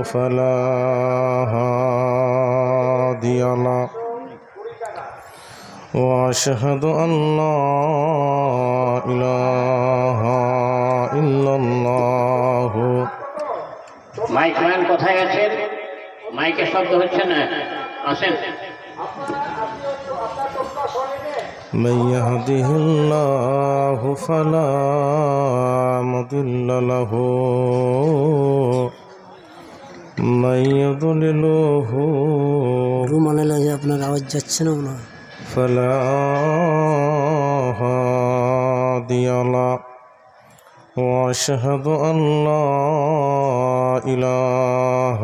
فلا هادي له وأشهد أن لا إله إلا الله mic man কোথায় আছেন? মাইকে শব্দ হচ্ছে না, আসেন। من يهده الله فلا مضل له من يضلله আপনার আওয়াজ যাচ্ছে না মনে হয়। فلا هادي له وأشهد أن لا إله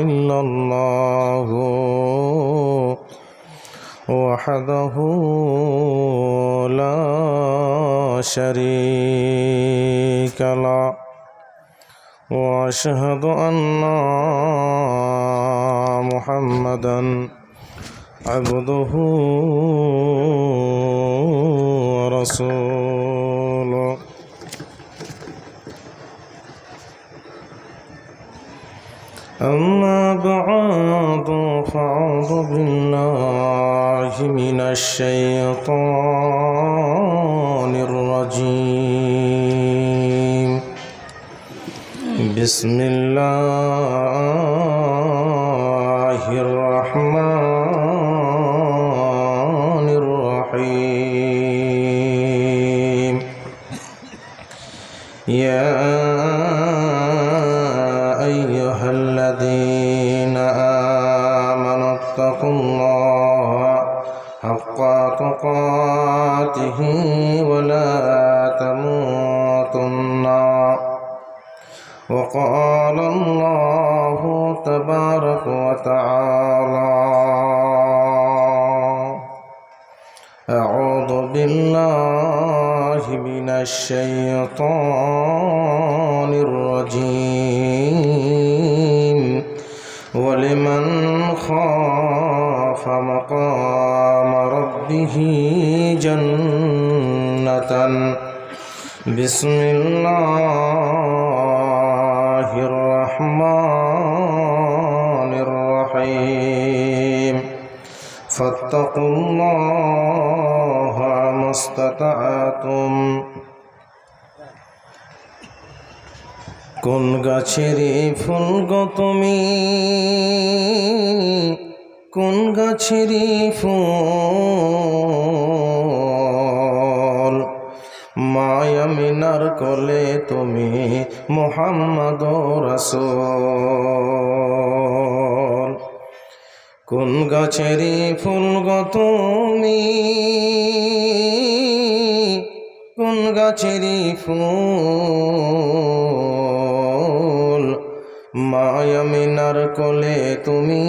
إلا الله وحده لا شريك له وأشهد أن محمدا عبده ورسوله أما بعد فأعوذ بالله من الشيطان الرجيم بسم الله الرحمن الرحيم يا أيها الذين آمنوا اتقوا الله حق تقاته ولا تموتن وقال الله تبارك وتعالى أعوذ بالله من الشيطان الرجيم ولمن خاف مقام ربه جنتان بسم الله الرحمن الرحيم فاتقوا الله ما استطعتم কোন গাছেরই ফুল গো তুমি, কোন গাছেরই ফুল, মায়া মিনার কোলে তুমি মুহাম্মদ রাসূল। কোন গাছেরই ফুল গো তুমি, কোন গাছেরই ফুল, মায়া মিনার কোলে তুমি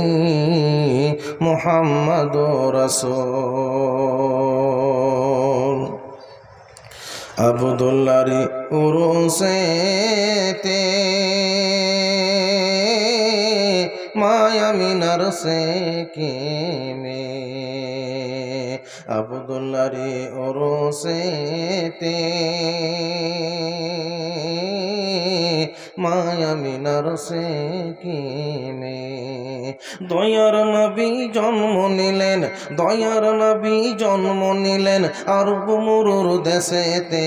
মুহাম্মদ রাসূল। আব্দুল্লাহর উরুসেতে মায়া মিনার সে কেমে, আব্দুল্লাহর উরুসেতে মায়া মিনার সে কেমে। দয়ার নবী জন্ম নিলেন, দয়ার নবী জন্ম নিলেন আরব মরুর দেশেতে।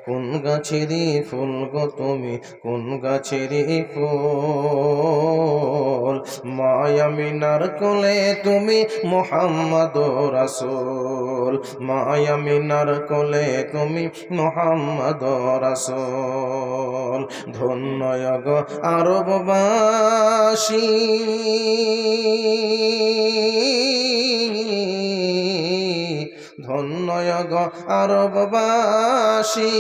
কোন গাছেরই ফুল গো তুমি, কোন গাছেরই ফুল, মায়া মিনার কোলে তুমি মুহাম্মদ রাসূল, মায়া মিনার কোলে তুমি মুহাম্মদ রাসূল। ধন্য গো আরববাসী, ধন্য গো আরববাসী,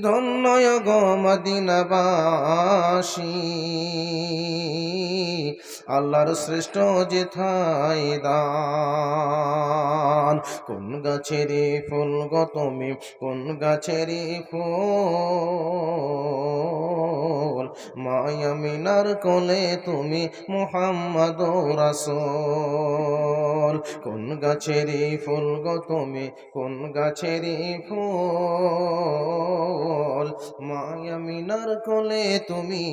ধন্য গো মদিনাবাসী। আল্লাহর শ্রেষ্ঠ যেথায় দান। কোন গাছেরই ফুল গো তুমি, কোন গাছেরই ফুল, মায়া মিনার কোলে তুমি মুহাম্মদ রাসূল। কোন গাছেরই ফুল গো তুমি, কোন গাছেরই ফুল, ফল, মায়া মিনার কোলে তুমি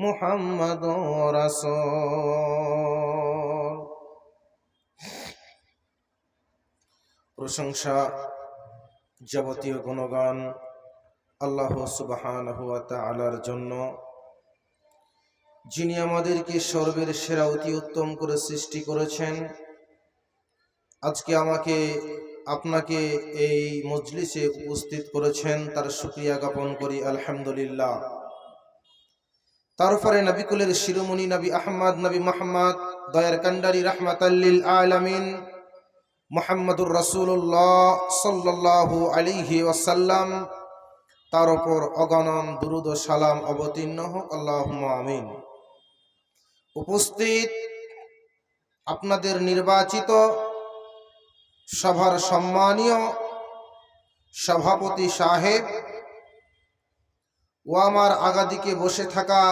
মুহাম্মদ রাসূল। প্রশংসা, যাবতীয় গুণগান আল্লাহ সুবহানাহু ওয়া তাআলার জন্য, যিনি আমাদেরকে সর্বের সেরা অতি উত্তম করে সৃষ্টি করেছেন। আজকে আমাকে আপনাকে এই মজলিসে উপস্থিত করেছেন, তার শুকরিয়া জ্ঞাপন করি আলহামদুলিল্লাহ। তারপরে নবিকুলের শিরোমণি নবী আহমদ নবী মুহাম্মদ, দয়ার কান্ডারি রাহমাতাল লিল আলামিন মুহাম্মদুর রাসূলুল্লাহ সাল্লাল্লাহু আলাইহি ওয়াসাল্লাম, তার উপর অগণন দুরূদ ও সালাম অবতীর্ণ হোক, আল্লাহুম্মা আমিন। উপস্থিত আপনাদের নির্বাচিত সভার সম্মানীয় সভাপতি সাহেব ও আমার আগাদিকে বসে থাকা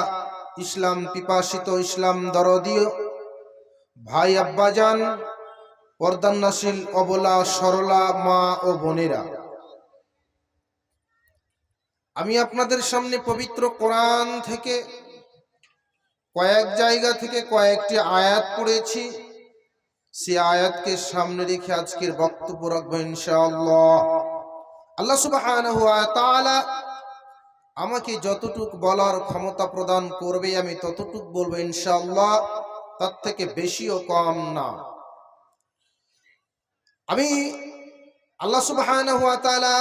ইসলাম পিপাসিত, ইসলাম দরদীয় ভাই আব্বাজান, পর্দানশীল অবলা সরলা মা ও বোনেরা, আমি আপনাদের সামনে পবিত্র কোরআন থেকে কয়েক জায়গা থেকে কয়েকটি আয়াত পড়েছি। সে আয়াতকে সামনে রেখে আজকের বক্তব্য রাখবো ইনশাআল্লাহ। আল্লাহ সুবহানাহু ওয়া তাআলা আমাকে যতটুক বলার ক্ষমতা প্রদান করবে আমি ততটুক বলবো ইনশাআল্লাহ, তার থেকে বেশিও কম না। আমি আল্লাহ সুবহানাহু ওয়া তাআলা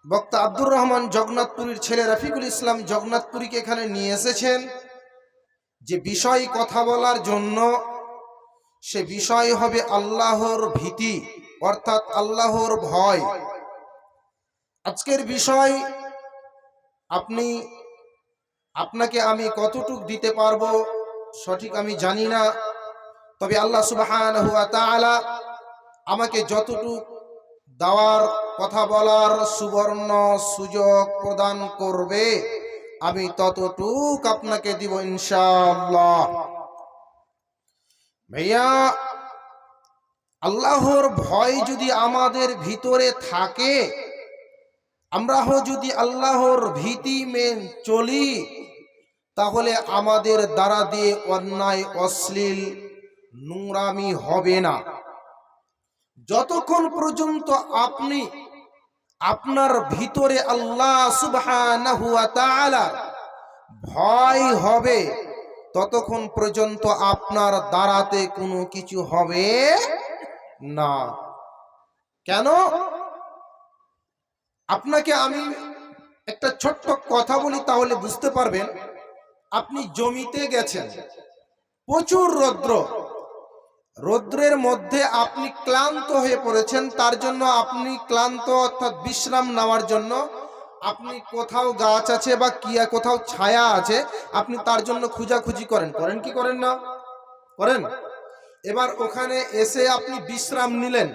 বক্তা আব্দুর রহমান জগন্নাথপুরীর ছেলে রফিকুল ইসলাম জগন্নাথপুরীকে এখানে নিয়ে এসেছেন যে বিষয় কথা বলার জন্য। সে বিষয় হবে আল্লাহর ভীতি, অর্থাৎ আল্লাহর ভয়। আজকের বিষয় আপনাকে আমি কতটুক দিতে পারবো সঠিক আমি জানি না, তবে আল্লাহ সুবহানাহু ওয়া তাআলা আমাকে যতটুক দেওয়ার কথা বলার সুবর্ণ সুযোগ প্রদান করবে আমি ততটুক আপনাকে দিব ইনশাআল্লাহ। ভাইয়া, আল্লাহর ভয় যদি আমাদের ভিতরে থাকে, আমরা যদি আল্লাহর ভীতি মেনে চলি, তাহলে আমাদের দ্বারা দিয়ে অন্যায় অশ্লীল নোংরামি হবে না। যতক্ষণ পর্যন্ত আপনি আপনার ভিতরে আল্লাহ সুবহানাহু ওয়া তাআলা ভয় হবে, ততক্ষণ পর্যন্ত আপনার দ্বারাতে কোনো কিছু হবে না। কেন? আপনাকে আমি একটা ছোট্ট কথা বলি, তাহলে বুঝতে পারবেন। আপনি জমিতে গেছেন, প্রচুর রৌদ্রের মধ্যে আপনি ক্লান্ত হয়ে পড়েছেন, তার জন্য আপনি ক্লান্ত অর্থাৎ বিশ্রাম নেওয়ার জন্য আপনি কোথাও গাছ আছে বা কোথাও ছায়া আছে, আপনি তার জন্য খুঁজাখুঁজি করেন কি করেন না? করেন। এবার ওখানে এসে আপনি বিশ্রাম নিলেন,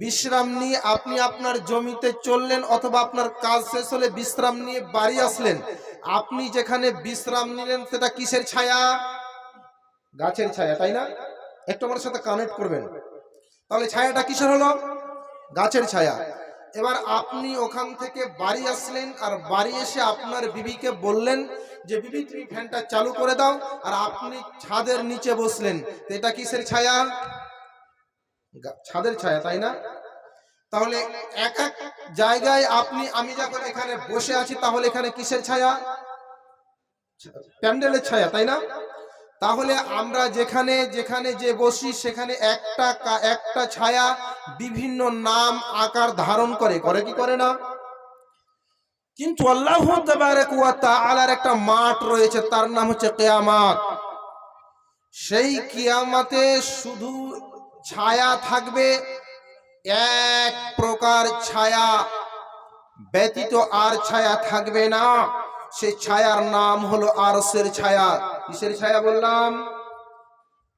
বিশ্রাম নিয়ে আপনি আপনার জমিতে চললেন, অথবা আপনার কাজ শেষ হলে বিশ্রাম নিয়ে বাড়ি আসলেন। আপনি যেখানে বিশ্রাম নিলেন সেটা কিসের ছায়া? গাছের ছায়া, তাই না? একটু আমার সাথে কানেক্ট করবেন। তাহলে ছায়াটা কিসের হলো? গাছের ছায়া। এবার আপনি ওখান থেকে বাড়ি আসলেন, আর বাড়ি এসে আপনার বিবিকে বললেন যে বিবি তুমি ফ্যানটা চালু করে দাও, আর আপনি ছাদের নিচে বসলেন। এটা কিসের ছায়া? ছাদের ছায়া, তাই না? তাহলে এক এক জায়গায় আমি যখন এখানে বসে আছি, তাহলে এখানে কিসের ছায়া? প্যান্ডেলের ছায়া, তাই না? তাহলে আমরা যেখানে যেখানে যে বসি সেখানে একটা ছায়া বিভিন্ন নাম আকার ধারণ করে কি করে না? কিন্তু আল্লাহ তাবারক ওয়া তাআলার একটা মাঠ রয়েছে, তার নাম হচ্ছে কিয়ামত। সেই কিয়ামতে শুধু ছায়া থাকবে, এক প্রকার ছায়া ব্যতীত আর ছায়া থাকবে না। সেই ছায়ার নাম হলো আরশের ছায়া। কিসের ছায়া বললাম?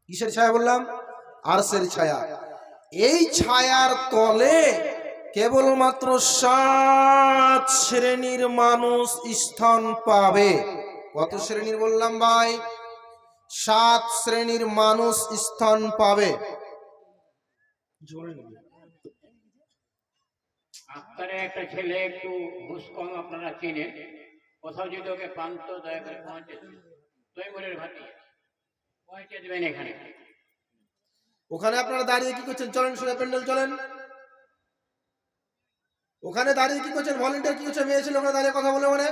কিসের ছায়া বললাম? আরশের ছায়া। এই ছায়ার তলে কেবলমাত্র 7 শ্রেণীর মানুষ স্থান পাবে। কত শ্রেণীর বললাম ভাই? 7 শ্রেণীর মানুষ স্থান পাবে। আক্তারের একটা ছেলে একটু ঘুষ কম, আপনারা চিনেন। কোথাও যদি ওকে পান তো দয়া করে পৌঁছে দেবেন। তৈমুরের ভাতি পৌঁছে দেবেন এখানে। ওখানে আপনারা দাঁড়িয়ে কি করছেন? চলেন সোজা প্যান্ডেল চলেন। ওখানে দাঁড়িয়ে কি করছেন? ভলেন্টিয়ার কি করছে? মেয়ে ছিল ওখানে দাঁড়িয়ে কথা বলে মানে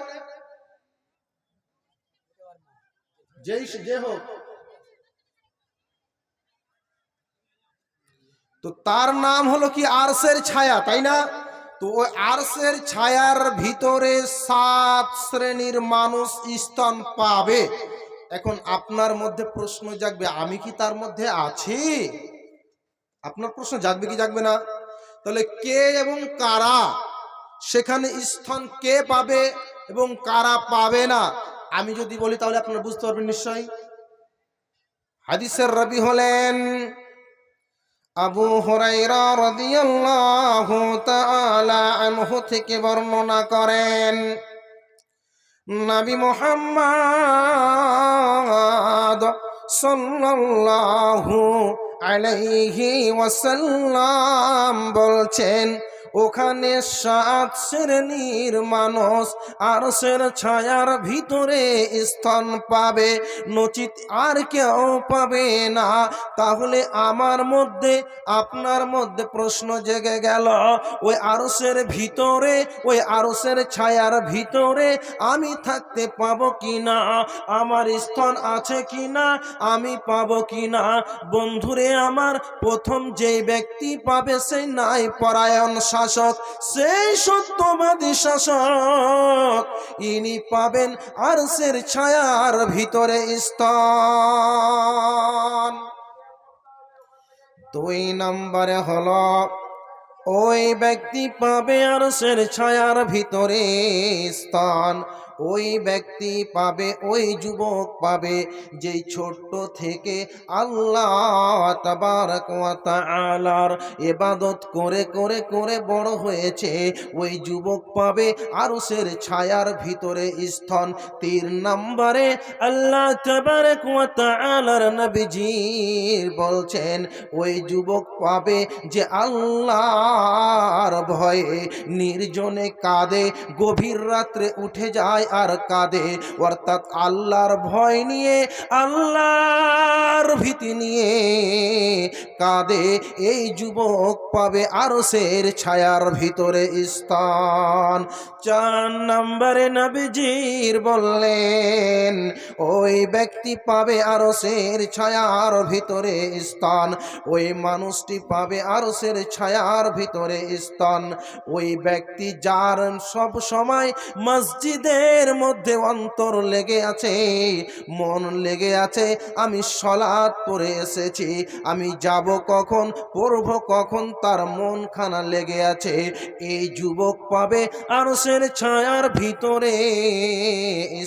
যে হোক, তো তার নাম হলো কি আরশের ছায়া, তাই না? তো ওই আরশের ছায়ার ভিতরে 7 শ্রেণীর মানুষ স্থান পাবে। এখন আপনার মধ্যে প্রশ্ন জাগবে, আমি কি তার মধ্যে আছি? আপনার প্রশ্ন জাগবে কি জাগবে না? তাহলে কে এবং কারা সেখানে স্থান কে পাবে এবং কারা পাবে না, আমি যদি বলি তাহলে আপনারা বুঝতে পারবেন নিশ্চয়ই। হাদিসের রাবী হলেন আবু হুরায়রা রাদিয়াল্লাহু তাআলা আনহু থেকে বর্ণনা করেন, নবী মুহাম্মদ সাল্লাল্লাহু আলাইহি ওয়াসাল্লাম বলছেন, ওখানে 7 শ্রেণীর মানুষ আরশের ছায়ার ভিতরে স্থান পাবে, নচিত আর কেউ পাবে না। তাহলে আমার মধ্যে আপনার মধ্যে প্রশ্ন জেগে গেল, ওই আরশের ভিতরে, ওই আরশের ছায়ার ভিতরে আমি থাকতে পাবো কিনা, আমার স্থান আছে কিনা, আমি পাবো কিনা? বন্ধুরে আমার, প্রথম যেই ব্যক্তি পাবে সেই নাই পরায়ণ শাসক, সেই সত্যবাদী শাসক, ইনি পাবেন আরশের ছায়ার ভিতরে স্থান। 2 নম্বরে হলো ওই ব্যক্তি পাবে আরশের ছায়ার ভিতরে স্থান, ওই ব্যক্তি পাবে, ওই যুবক পাবে যেই ছোট্ট থেকে আল্লাহ তাবারক ওয়া তাআলার ইবাদত করে করে করে বড় হয়েছে, ওই যুবক পাবে আরশের ছায়ার ভিতরে স্থান। 3 নম্বরে আল্লাহ তাবারক ওয়া তাআলার নবীজি বলছেন, ওই যুবক পাবে যে আল্লাহর ভয়ে নির্জনে কাঁদে, গভীর রাত্রে উঠে যায় আর কাঁদে, অর্থাৎ আল্লাহর ভয় নিয়ে, আল্লাহর ভীতি নিয়ে কাঁদে, এই যুবক পাবে আরশের ছায়ার ভিতরে স্থান। 4 নম্বরে নবীজির বললেন, ওই ব্যক্তি পাবে আরশের ছায়ার ভিতরে স্থান, ওই মানুষটি পাবে আরশের ছায়ার ভিতরে স্থান, ওই ব্যক্তি যার সব সময় মসজিদের মধ্যে অন্তর লেগে আছে, মন লেগে আছে, আমি সালাত পড়ে এসেছি, আমি যাব কখন, পড়ব কখন, তার মন খানা লেগে আছে, এই যুবক পাবে আরশের ছায়ার ভিতরে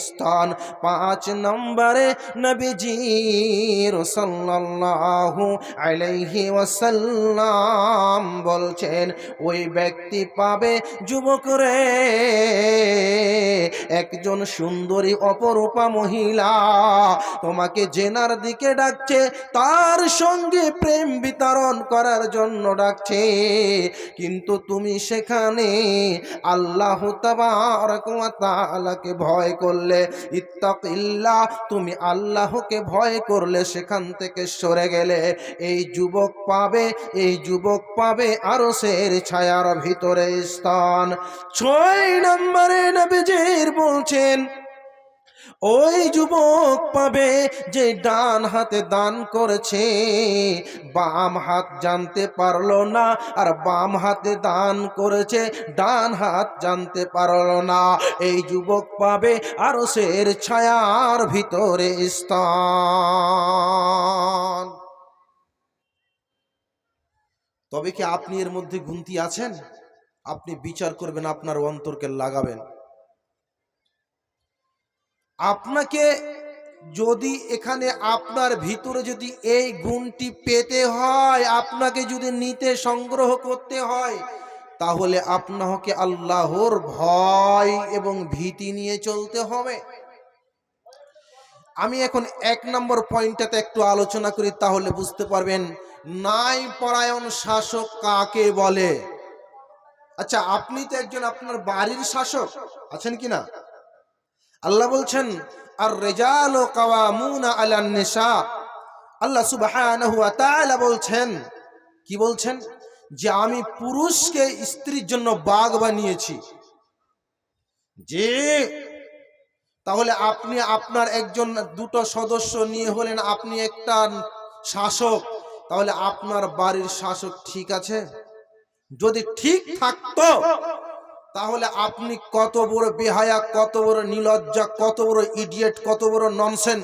স্থান। 5 নম্বরে নবীজি সাল্লাল্লাহু আলাইহি ওয়াসাল্লাম বলছেন, ওই ব্যক্তি পাবে, যুবক রে, একজন সুন্দরী অপরূপা মহিলা তোমাকে জেনার দিকে ডাকছে, তার সঙ্গে প্রেম বিতরণ করার জন্য ডাকছে, কিন্তু তুমি সেখানে আল্লাহ তাবারক ওয়া তাআলাকে ভয় করলে, ইত্তাকিল্লাহ, তুমি আল্লাহকে ভয় করলে, সেখান থেকে সরে গেলে, এই যুবক পাবে, এই যুবক পাবে আরশের ছায়ার ভিতরে স্থান। 6 নম্বরে নবীজির বলছেন, ওই যুবক পাবে যে ডান হাতে দান করেছে, বাম হাত জানতে পারলো না, আর বাম হাতে দান করেছে, ডান হাত জানতে পারলো না, এই যুবক পাবে আরশের ছায়ার ভিতরে স্থান। তবে কি আপনি এর মধ্যে গুনতি আছেন? আপনি বিচার করবেন, আপনার অন্তরকে লাগাবেন। আপনাকে যদি এখানে আপনার ভিতরে যদি এই গুণটি পেতে হয়, আপনাকে যদি নিতে সংগ্রহ করতে হয়, তাহলে আপনাকে আল্লাহর ভয় এবং ভীতি নিয়ে চলতে হবে। আমি এখন 1 নম্বর পয়েন্টটাতে একটু আলোচনা করি, তাহলে বুঝতে পারবেন ন্যায় পরায়ণ শাসক কাকে বলে। আচ্ছা, আপনি তো একজন আপনার বাড়ির শাসক আছেন কি না? আল্লাহ বলছেন আর রিজালু কাওয়ামুনা আলান নিসা। আল্লাহ সুবহানাহু ওয়া তাআলা বলছেন, কি বলছেন? যে আমি পুরুষকে স্ত্রীর জন্য বাগ বানিয়েছি। যে তাহলে আপনি আপনার একজন দুটো সদস্য নিয়ে হলেন আপনি একটা শাসক, তাহলে আপনার বাড়ির শাসক ঠিক আছে? যদি ঠিক থাকতো তাহলে আপনি কত বড় বেহায়া, কত বড় নিলজ্জা, কত বড় ইডিয়েট, কত বড় ননসেন্স।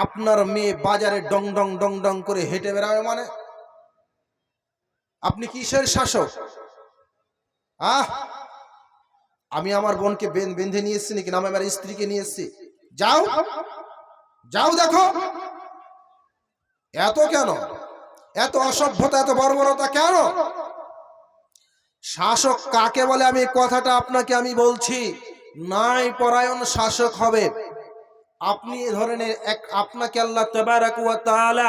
আপনার মেয়ে বাজারে ডং ডং ডং ডং করে হেঁটে বেড়াবে, মানে আপনি কিসের শাসক? আহ, আমি আমার বোনকে বেঁধে নিয়ে এসেছি নাকি? না, আমি আমার স্ত্রীকে নিয়ে এসেছি। যাও যাও দেখো। এত কেন? এত অসভ্যতা, এত বর্বরতা কেন? শাসক কাকে বলে আমি কথাটা আপনাকে আমি বলছি। নাই পরায়ণ শাসক হবে আপনি। এ ধরনের আপনাকে আল্লাহ তাবারাক ওয়া তাআলা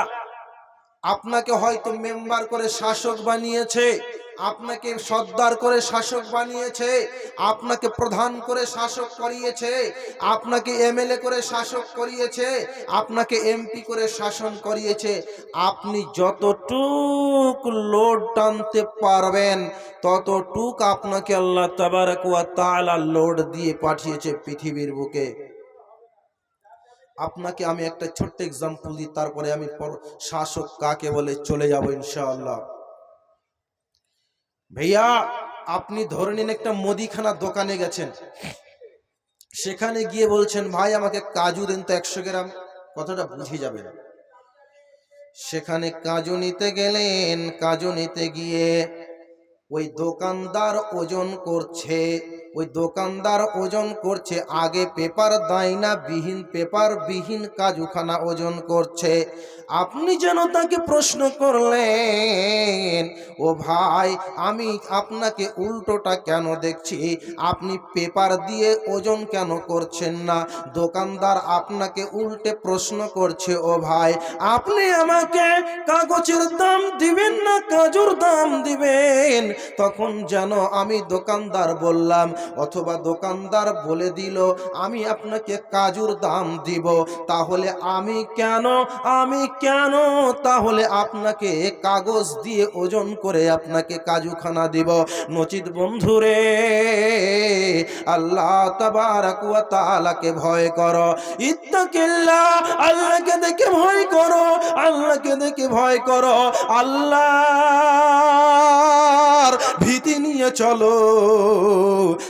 আপনাকে হয়তো মেম্বার করে শাসক বানিয়েছে, আপনাকে সর্দার করে শাসক বানিয়েছে, আপনাকে প্রধান করে শাসক করিয়েছে, আপনাকে এমএলএ করে শাসক করিয়েছে, আপনাকে এমপি করে শাসন করিয়েছে। আপনি যতটুক লোড টানতে পারবেন ততটুক আপনাকে আল্লাহ তাবারাক ওয়া তাআলা লোড দিয়ে পাঠিয়েছে পৃথিবীর বুকে। আপনাকে আমি একটা ছোট্ট এক্সাম্পল দিই, তারপরে আমি শাসক কাকে বলে চলে যাব ইনশাআল্লাহ। ভাইয়া, আপনি ধরে নিন একটা মুদিখানা দোকানে গেছেন, সেখানে গিয়ে বলছেন ভাই আমাকে কাজু দেন তো 100 গ্রাম। কথাটা বুঝে যাবেন। সেখানে কাজু নিতে গেলেন, কাজু নিতে গিয়ে ওই দোকানদার ওজন করছে, ওই দোকানদার ওজন করছে আগে পেপার দাইনা বিহীন, পেপার বিহীন কাজুখানা ওজন করছে। আপনি যেন তাকে প্রশ্ন করলেন, ও ভাই আমি আপনাকে উল্টোটা কেন দেখছি, আপনি পেপার দিয়ে ওজন কেন করছেন না? দোকানদার আপনাকে উল্টে প্রশ্ন করছে, ও ভাই আপনি আমাকে কাগজের দাম দিবেন না কাজুর দাম দিবেন? তখন যেন আমি দোকানদার বললাম, অথবা দোকানদার বলে দিল আমি আপনাকে কাজুর দাম দিব। তাহলে আমি কেন তাহলে আপনাকে কাগজ দিয়ে ওজন করে আপনাকে কাজুখানা দিব? নচিত বন্ধুরে, আল্লাহ তাবারাক ওয়া তাআলাকে ভয় করো। ইত্তাকিল্লাহ, আল্লাহকে দেখে ভয় করো, আল্লাহকে দেখে ভয় করো। আল্লাহর ভীতি নিয়ে চলো,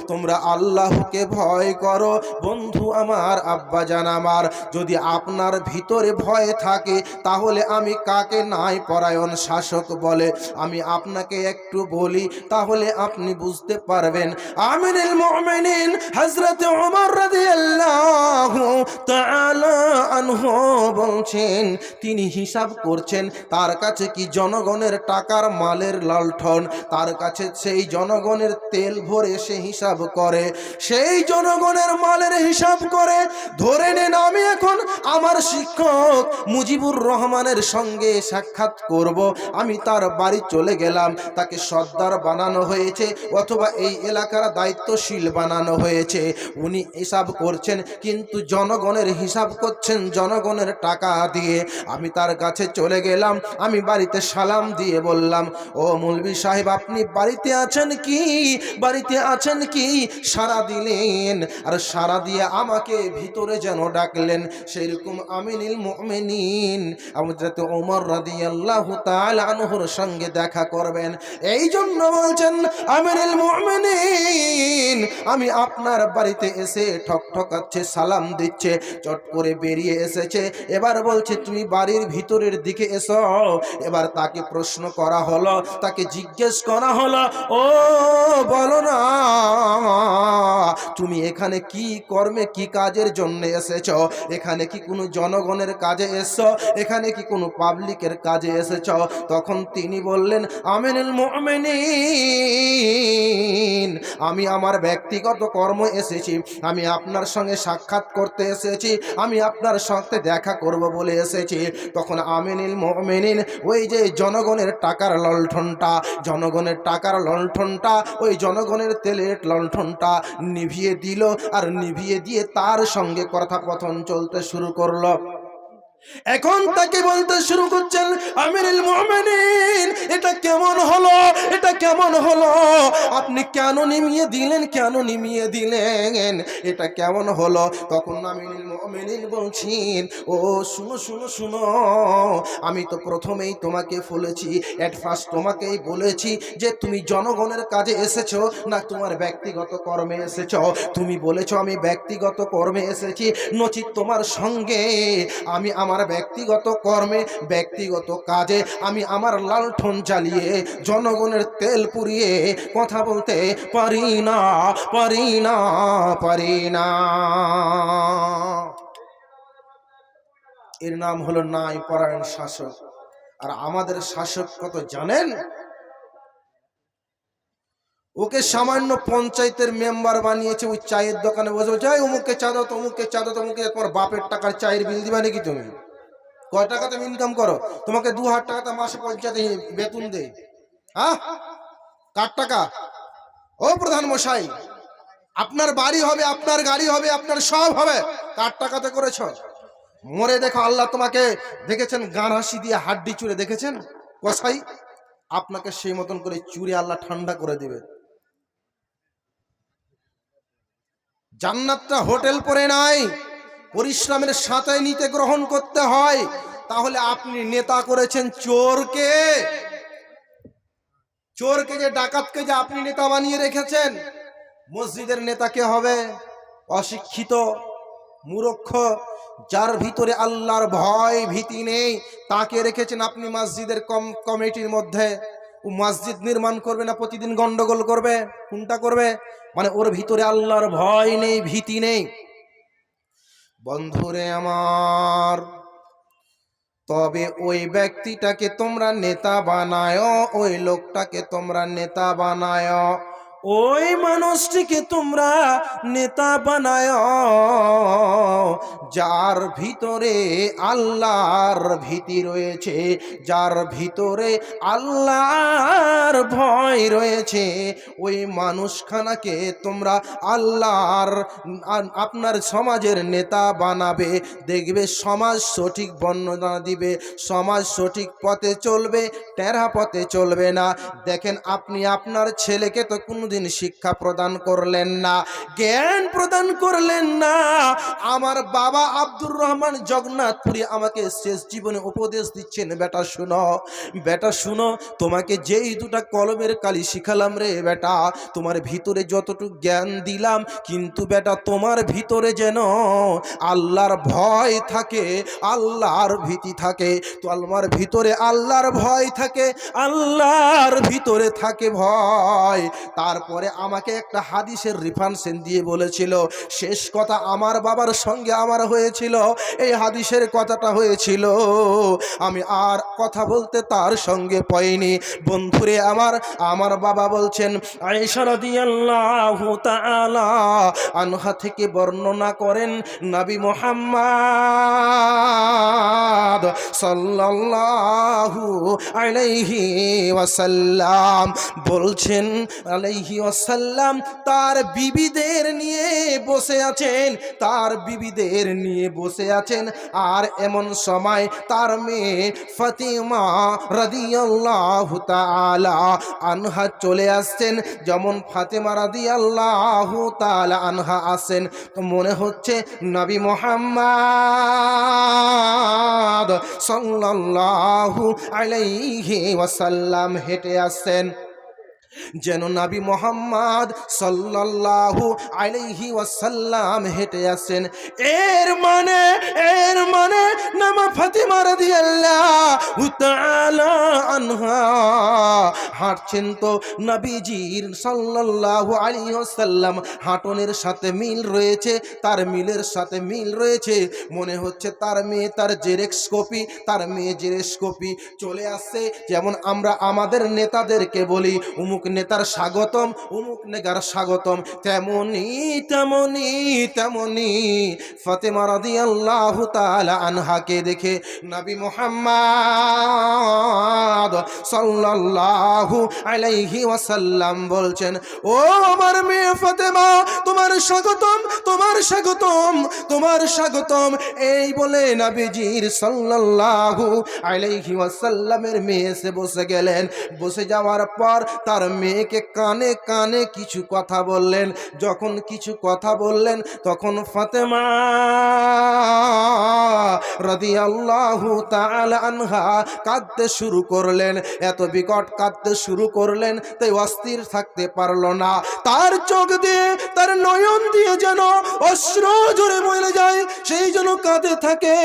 তোমরা আল্লাহকে ভয় করো। বন্ধু আমার, আব্বা জান আমার, যদি আপনার ভিতরে ভয় থাকে তাহলে আমি কাকে নাই পরায়ণ শাসক বলে আমি আপনাকে একটু বলি, তাহলে আপনি বুঝতে পারবেন। আমিরুল মুমিনিন হযরত ওমর রাদিয়াল্লাহু তাআলা আনহু বলছেন, তিনি হিসাব করছেন তার কাছে কি জনগণের টাকার মালের লালঠন, তার কাছে সেই জনগণের তেল ভরে সে হিসাব করে, সেই জনগণের মালের হিসাব করে। ধরে নেন আমি এখন আমার শিক্ষক মুজিবুর রহমানের সঙ্গে সাক্ষাৎ করব, আমি তার বাড়ি চলে গেলাম, তাকে সর্দার বানানো হয়েছে অথবা এই এলাকার দায়িত্বশীল বানানো হয়েছে। উনি হিসাব করছেন কিন্তু জনগণের হিসাব করছেন জনগণের টাকা দিয়ে। আমি তার কাছে চলে গেলাম, আমি বাড়িতে সালাম দিয়ে বললাম, ও মৌলভী সাহেব আপনি বাড়িতে আছেন কি, বাড়িতে আছেন কি? সাড়া দিলেন, আর সাড়া দিয়ে আমাকে ভিতরে যেন ডাকলেন। সেরকম আমিনুল মুমিনিন হযরত ওমর রাদিয়াল্লাহু তাআলা আনহুর সঙ্গে দেখা করবেন। এই জন্য বলছেন আমিনুল মুমিনিন আমি আপনার বাড়িতে এসে ঠকঠকাচ্ছে, সালাম দিচ্ছে, চট করে বেরিয়ে এসেছে। এবার বলছে তুমি বাড়ির ভিতরের দিকে এসো। এবার তাকে প্রশ্ন করা হলো, তাকে জিজ্ঞেস করা হলো, ও বলো না তুমি এখানে কি কর্মে কি কাজের জন্য এসেছো? এখানে কি কোনো জনগণের কাজে এসেছো? এখানে কি কোনো পাবলিকের কাজে এসেছো? তখন তিনি বললেন, আমিনুল মুমিনিন আমি আমার ব্যক্তিগত কর্ম এসেছি, আমি আপনার সঙ্গে সাক্ষাৎ করতে এসেছি, আমি আপনার সাথে দেখা করব বলে এসেছি। তখন আমিনুল মুমিনিন ওই যে জনগণের টাকার লণ্ঠনটা, জনগণের টাকার লণ্ঠনটা, ওই জনগণের তেলের লণ্ঠনটা নিভিয়ে দিল, আর নিভিয়ে দিয়ে তার সঙ্গে কথোপকথন চলতে শুরু করলো। এখন তাকে বলতে শুরু করছেন, আমিরুল মুমিনিন এটা কেমন হলো, এটা কেমন হলো, আপনি কেন নিমিয়ে দিলেন, কেন নিমিয়ে দিলেন, এটা কেমন হলো? তখন আমিরুল মুমিনিন বলছেন, ও শুনো শুনো শুনো, আমি তো প্রথমেই তোমাকে বলেছি, এট ফার্স্ট তোমাকেই বলেছি যে তুমি জনগণের কাজে এসেছো না তোমার ব্যক্তিগত কর্মে এসেছো? তুমি বলেছো আমি ব্যক্তিগত কর্মে এসেছি, নচিত তোমার সঙ্গে আমি আমার ব্যক্তিগত কর্মে, ব্যক্তিগত কাজে আমি আমার লালঠন জ্বালিয়ে জনগণের তেল পুড়িয়ে কথা বলতে পারি না, পারি না, পারি না। এর নাম হলো ন্যায়পরায়ণ শাসক। আর আমাদের শাসক কত জানেন? ওকে সামান্য পঞ্চায়েতের মেম্বার বানিয়েছে, ওই চায়ের দোকানে বসে বলছে অমুককে চা দাও, তমুককে চা দাও, তমুককে, তোমার বাপের টাকার চায়ের বিল দিবা নাকি তুমি? কয় টাকা তুমি ইনকাম করো? তোমাকে 2000 টাকা মাসে পঞ্চায়েতে বেতন দেয়, হ্যাঁ? কার টাকা? ও প্রধান মশাই, আপনার বাড়ি হবে, আপনার গাড়ি হবে, আপনার সব হবে, কার টাকাতে করেছ? মরে দেখো, আল্লাহ তোমাকে দেখেছেন গান হাসি দিয়ে হাড্ডি চুরে দেখেছেন কসাই, আপনাকে সেই মতন করে চুরে আল্লাহ ঠান্ডা করে দিবে। জান্নাতটা হোটেল পরে নাই, পরিশ্রমের সাথে নিতে গ্রহণ করতে হয়। তাহলে আপনি নেতা করেছেন চোরকে, চোরকে যে ডাকাতকে যে আপনি নেতা বানিয়ে রেখেছেন। মসজিদের নেতা কে হবে? অশিক্ষিত, মূর্খ, যার ভিতরে আল্লাহর ভয় ভীতি নেই, তাকে রেখেছেন আপনি মসজিদের কমিটির মধ্যে। ও মসজিদ নির্মাণ করবে না প্রতিদিন গন্ডগোল করবে? কোনটা করবে? মানে ওর ভিতরে আল্লাহর ভয় নেই, ভীতি নেই। বন্ধুরে আমার, তবে ওই ব্যক্তিটাকে তোমরা নেতা বানায়, ওই লোকটাকে তোমরা নেতা বানায়, ওই মানুষটিকে তোমরা নেতা বানায় যার ভিতরে আল্লাহর ভীতি রয়েছে, যার ভিতরে আল্লাহর ভয় রয়েছে। ওই মানুষখানাকে তোমরা আল্লাহর আপনার সমাজের নেতা বানাবে। দেখবে সমাজ সঠিক বর্ণনা দিবে, সমাজ সঠিক পথে চলবে, টেরা পথে চলবে না। দেখেন আপনি আপনার ছেলেকে তো কোনোদিন শিক্ষা প্রদান করলেন না, জ্ঞান প্রদান করলেন না। আমার বাবা আব্দুর রহমান জগন্নাথপুরী আমাকে শেষ জীবনে উপদেশ দিচ্ছেন, বেটা শুনো, বেটা শুনো, তোমাকে যেই দুটা কলমের কালি শিখালাম রে বেটা, তোমার ভিতরে যতটুকু জ্ঞান দিলাম, কিন্তু বেটা তোমার ভিতরে যেন আল্লাহর ভয় থাকে, আল্লাহর ভীতি থাকে। তো আমার ভিতরে আল্লাহর ভয় থাকে, আল্লাহর ভিতরে থাকে ভয়। তারপরে আমাকে একটা হাদিসের রেফারেন্স দিয়ে বলেছিল, শেষ কথা আমার বাবার সঙ্গে আমার হয়েছিল, এই হাদিসের কথাটা হয়েছিল, আমি আর কথা বলতে তার সঙ্গে পাইনি। বন্ধুরে আমার, আমার বাবা বলছেন, আয়েশা রাদিয়াল্লাহু তাআলা আনহা থেকে বর্ণনা করেন, নবী মুহাম্মদ সাল্লাল্লাহু আলাইহি ওয়াসাল্লাম বলছেন, আলাইহি ওয়াসাল্লাম তার বিবিদের নিয়ে বসে আছেন, তার বিবিদের নিয়ে বসে আছেন। আর এমন সময় তার মেয়ে ফাতিমা রাদিয়াল্লাহু তাআলা আনহা চলে আসছেন। যেমন ফাতিমা রাদিয়াল্লাহু তাআলা আনহা আসেন, তো মনে হচ্ছে নবী মুহাম্মদ সাল্লাল্লাহু আলাইহি ওয়াসাল্লাম হেঁটে আসছেন, যেন নবী মুহাম্মদ সাল্লাল্লাহু আলাইহি ওয়াসাল্লাম হেঁটে আসেন। এর মানে নামা ফাতিমা রাদিয়াল্লাহু তাআলা আনহা হাঁটছেন, তো নবীজির সাল্লাল্লাহু আলাইহি ওয়াসাল্লাম হাঁটনের সাথে মিল রয়েছে, তার মিলের সাথে মিল রয়েছে। মনে হচ্ছে তার মেয়ে তার জেরক্স কপি, তার মেয়ে জেরক্স কপি চলে আসছে। যেমন আমরা আমাদের নেতাদেরকে বলি, অমুক অমুক নেতার স্বাগতম, অমুক নেতার স্বাগতম, তেমনি তেমনি তেমনি ফাতেমা রাদিয়াল্লাহু তাআলা আনহাকে দেখে নবী মুহাম্মদ সাল্লাল্লাহু আলাইহি ওয়াসাল্লাম বলছেন, ও আমার মেয়ে ফাতেমা, তোমার স্বাগতম, তোমার স্বাগতম, তোমার স্বাগতম। এই বলে নবীজির সাল্লাল্লাহু আলাইহি ওয়াসাল্লামের মেয়ে এসে বসে গেলেন। বসে যাওয়ার পর তার মেয়েকে কানে কানে কিছু কথা বললেন। যখন কিছু কথা বললেন তখন ফাতেমা রাদিয়াল্লাহু তাআলা আনহা কাঁদতে শুরু করলেন। এত বিকট কাঁদতে শুরু করলেন, তাই অস্থির থাকতে পারল না। তার চোখ দিয়ে, তার নয়ন দিয়ে যেন অশ্রু ঝরে বয়ে যায়, সেই জন্য কাঁদতে থাকে,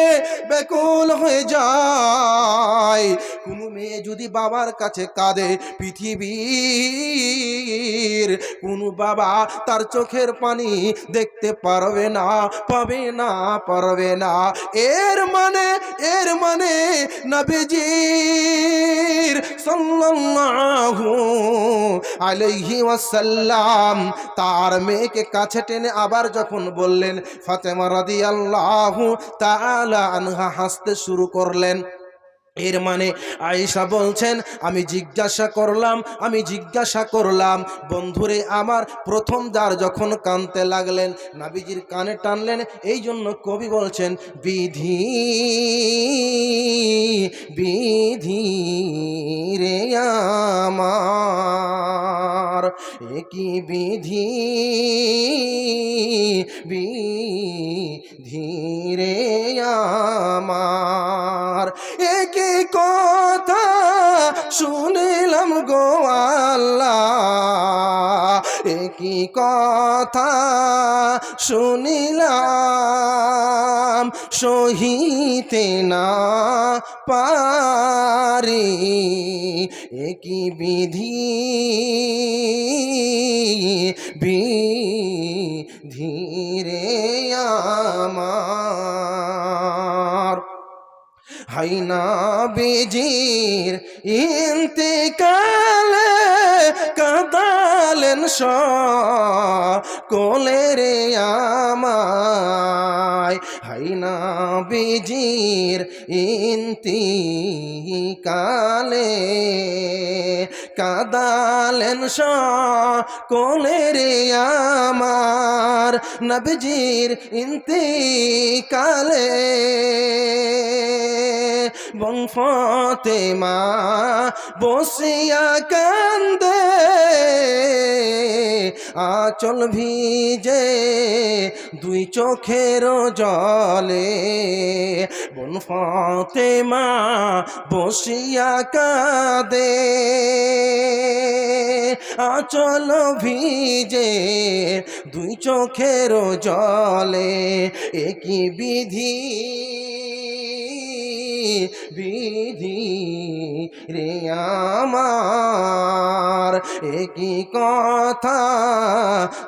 ব্যাকুল হয়ে যায়। কোনো মেয়ে যদি বাবার কাছে কাঁদে, পৃথিবীর কোনো বাবা তার চোখের পানি দেখতে পারবে না, পাবে না, পারবে না। এর মানে নবীজির সাল্লাল্লাহু আলাইহি ওয়াসাল্লাম তার মেয়েকে কাছে টেনে আবার যখন বললেন, ফাতেমা রাদিয়াল্লাহু তাআলা আনহা হাসতে শুরু করলেন। এর মানে আয়েশা বলছেন, আমি জিজ্ঞাসা করলাম বন্ধুরে আমার, প্রথম দ্বার যখন কানতে লাগলেন নবীজির কানে টানলেন। এই জন্য কবি বলছেন, বিধি বিধি রে আমার, একই বিধি বিধি রে আমার, একই কথা শুনিলাম গো আল্লাহ, একই কথা শুনিলাম, সহিতে না পারি, একই বিধি বিধি রে আমার। হাইনা বেজির ইন্তেকালে কাঁদালেন সকলে রে আমায়, হাইনা বেজির ইন্তেকালে কাঁদালেন সকলে রে আমার, নবীজির ইন্তেকালে বং ফাতেমা বসিয়া কান্দে, আঁচল ভিজে দুই চোখের জলে, বন ফাতেমা বসিয়া কাঁদে, আঁচল ভিজে দুই চোখের জলে, একই বিধি বিধি রে আমার, একই কথা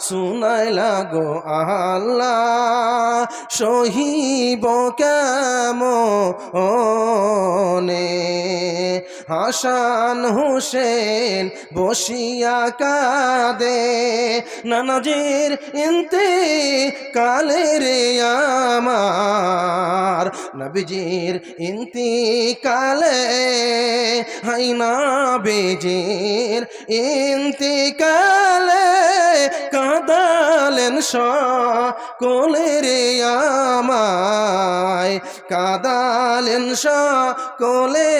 শুনাইলা গো আল্লাহ, সহিব কেমনে, হাসান হোসেন বসিয়া কাঁদে, নানাজির ইন্তেকালে রে আমার, নবীজির ইন্তেকালে, হাইনা বেজির ইন্তেকালে কাঁদালেন সকলে রে আমায়, কাঁদালেন সকলে।